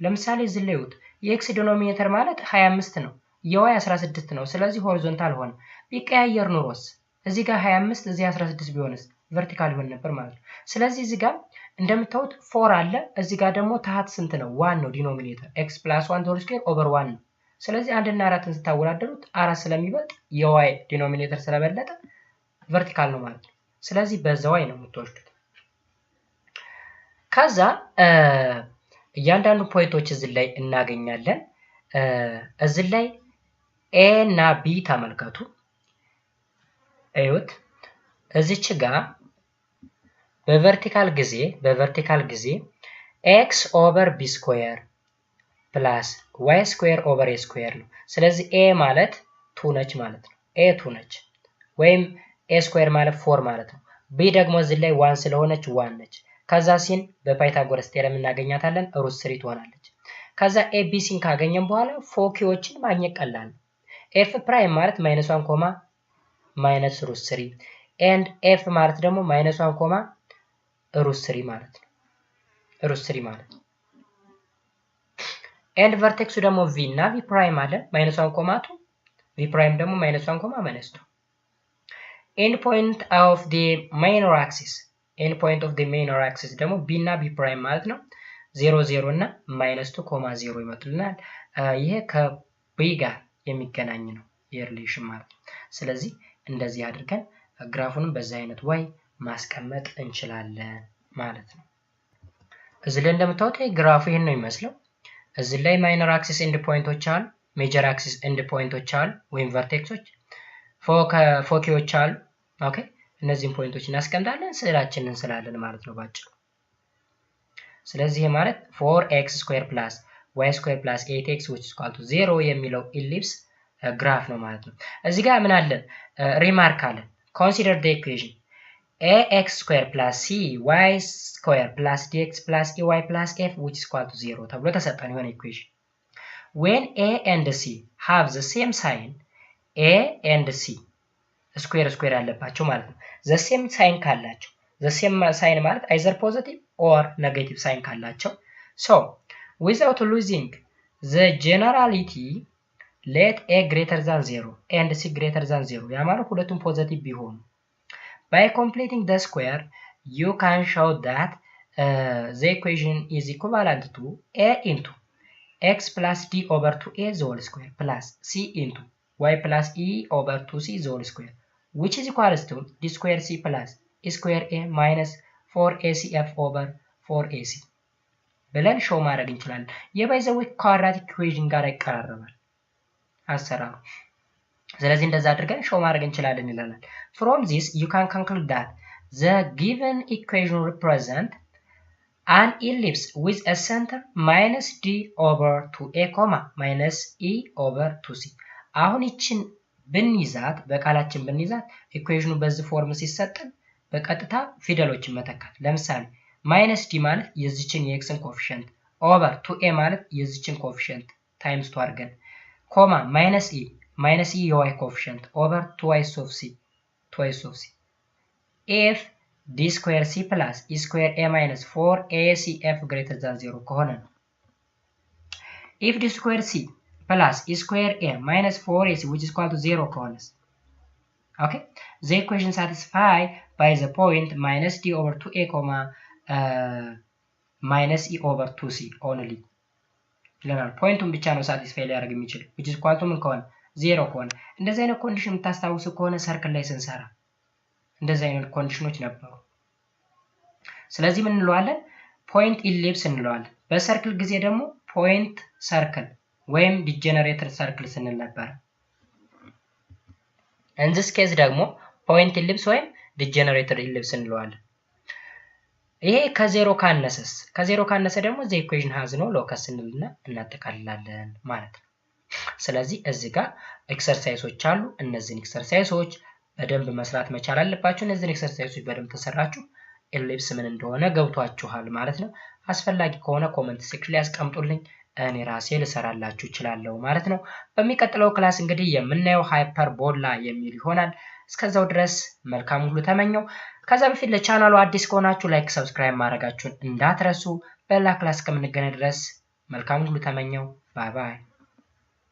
S1: ለምሳሌ እዚህ ላይ እዩት የx ዲኖሚኔተር ማለት 25 ነው የy 16 ነው። ስለዚህ horizontal ሆነ። ቢቀያየር ኑሮስ እዚህ ጋር 25 እዚህ 16 ቢሆንስ vertical ይሆን ነበር ማለት ነው። ስለዚህ እዚህ ጋር እንደምታዩት 4 አለ እዚህ ጋር ደግሞ ታህት ስንት ነው? 1 ነው ዲኖሚኔተር x plus 1 the whole square over 1 ነው። ስለዚህ 1 እና 4ን ስታወዳደሩት 4 ስለሚበልጥ የy ዲኖሚኔተር ስለበለጠ vertical ነው ማለት ነው። ስለዚህ በዛው ነው የምትወስዱት። ከዛ እያንዳንዱ ፖይንቶች እዚህ ላይ እናገኛለን። እዚህ ላይ a እና b ተመልከቱ። እዩት እዚች ጋር በቨርቲካል ጊዜ x over b square plus y square over a square ነው። ስለዚህ a ማለት 2 ነች ማለት ነው። a 2 ነች ወይም a square ማለት 4 ማለት ነው። b ደግሞ እዚህ ላይ 1 ስለሆነች 1 ነች። ከዛ ሲን በፓይታጎረስ ቴረም እናገኛታለን √3 ትሆናለች። ከዛ ኤቢሲን ካገኘን በኋላ ፎኪዎችን ማግኘት ቀላል ነው። ኤፍ ፕራይም ማለት -1 ኮማ -√3 ኤንድ ኤፍ ማለት ደግሞ -1 ኮማ √3 ማለት ነው። √3 ማለት ነው። ኤንድ ቨርቴክሱ ደግሞ ቪ እና ቪ ፕራይም አለ -1 ኮማ 2 ቪ ፕራይም ደግሞ -1 ኮማ -2 ኤንድ ፖይንት ኦፍ ዘ ማይነር አክሲስ ኤንድ ፖይንት ኦፍ ዘ ማይነር አክሲስ ደግሞ ቢ እና ቢ ፕራይም ማለት ነው 0 0 እና -2 ኮማ 0 ይመጡልናል። ይሄ ከቢ ጋር የሚገናኝ ነው የሪሌሽን ማለት ነው። ስለዚህ እንደዚህ አድርገን ግራፉንም በዛ አይነት ወይ ማስቀመጥ እንችላለን ማለት ነው። እዚህ ላይ እንደምታዩት ግራፉ ይሄን ነው የሚመስለው። እዚህ ላይ ማይነር አክሲስ ኤንድ ፖይንቶች አሉ፣ ሜጀር አክሲስ ኤንድ ፖይንቶች አሉ ወይም ቨርቴክሶች፣ ፎኪዎች አሉ። ኦኬ እነዚህን ፖይንቶች እናስቀምጣለን፣ ስዕላችንን እንስላለን ማለት ነው ባጭሩ። ስለዚህ ማለት 4x² + y² + 8x which is equal to 0 የሚለው ኢሊፕስ ግራፍ ነው ማለት ነው። እዚህ ጋር ምን አለን? ሪማርክ አለን። ኮንሲደር the equation ax² + cy² + dx + ey + f which is equal to 0 ተብሎ ተሰጠን የሆነ ኢኩዌሽን። when a and c have the same sign a and c ስኩዌር ያለባቸው ማለት ነው። the same sign ካላቸው the same sign ማለት either positive or negative sign ካላቸው so without losing the generality let a greater than 0 and c greater than 0 ያ ማለት ሁለቱም ፖዚቲቭ ቢሆኑ by completing the square you can show that the equation is equivalent to a into x plus d over 2a the whole square plus c into y plus e over 2c the whole square which is equals to d square c plus e square a minus 4acf over 4ac ብለን ሾው ማድረግ እንችላለን። የባይዘው ኳድራቲክ ኢኩዌሽን ጋር ይቀራረባል አሰራሩ። ስለዚህ እንደዛ አድርገን ሾው ማድረግ እንችላለን ይላል። from this you can conclude that the given equation represent an ellipse with a center minus d over 2a comma minus e over 2c አሁን ይችን ብንይዛት በቃላችን ብንይዛት ኢኩዌሽኑ በዚህ ፎርም ሲሰጠን በቀጥታ ፊደሎችን መተካት። ለምሳሌ ማይነስ ዲ ማለት የዚችን የኤክስን ኮኤፊሺየንት ኦቨር 2a ማለት የዚችን ኮኤፊሺየንት ታይምስ 2 አድርገን ኮማ ማይነስ e የዋይ ኮኤፊሺየንት ኦቨር twice of c if d square c plus e square a minus 4acf greater than 0 ከሆነ ነው። if d square c plus e square a minus 4ac which is equal to 0 ከሆነ okay the equation satisfied by the point minus d over 2a comma minus e over 2c only ለናል ፖይንቱን ብቻ ነው ሳቲስፋይ ሊያደርግ የሚችል which is equal to ምን ከሆነ 0 ከሆነ። እንደዚህ አይነት ኮንዲሽን የምታስታውሱ ከሆነ ሰርክል ላይ ስንሰራ እንደዚህ አይነት ኮንዲሽኖች ነበሩ። ስለዚህ ምን እንለዋለን? ፖይንት ኢሊፕስ እንለዋለን። በሰርክል ጊዜ ደግሞ ፖይንት ሰርክል ወይም ዲጀነሬትድ ሰርክል ስንል ነበር። in this case ደግሞ ፖይንት ኢሊፕስ ወይም ዲጀነሬትድ ኢሊፕስ እንለዋለን። ይሄ ከዜሮ ካነሰ ደግሞ the equation has no locus እንልና እናጠቃልላለን ማለት ነው። ስለዚህ እዚህ ጋር ኤክሰርሳይሶች አሉ። እነዚህን ኤክሰርሳይሶች በደንብ መስራት መቻል አለባችሁ። እነዚህን ኤክሰርሳይሶች በደንብ ተሰራችሁ ኤሊፕስ ምን እንደሆነ ገብቷችኋል ማለት ነው። አስፈላጊ ከሆነ ኮሜንት ሴክሽን ላይ አስቀምጡልኝ፣ እኔ ራሴ ልሰራላችሁ እችላለሁ ማለት ነው። በሚቀጥለው ክላስ እንግዲህ የምናየው ሃይፐርቦላ የሚል ይሆናል። እስከዛው ድረስ መልካም ሁሉ ተመኘው። ከዛ በፊት ለቻናሉ አዲስ ከሆናችሁ ላይክ፣ ሰብስክራይብ ማድረጋችሁን እንዳትረሱ። በሌላ ክላስ ከምንገናኝ ድረስ መልካም ሁሉ ተመኘው። ባይ ባይ።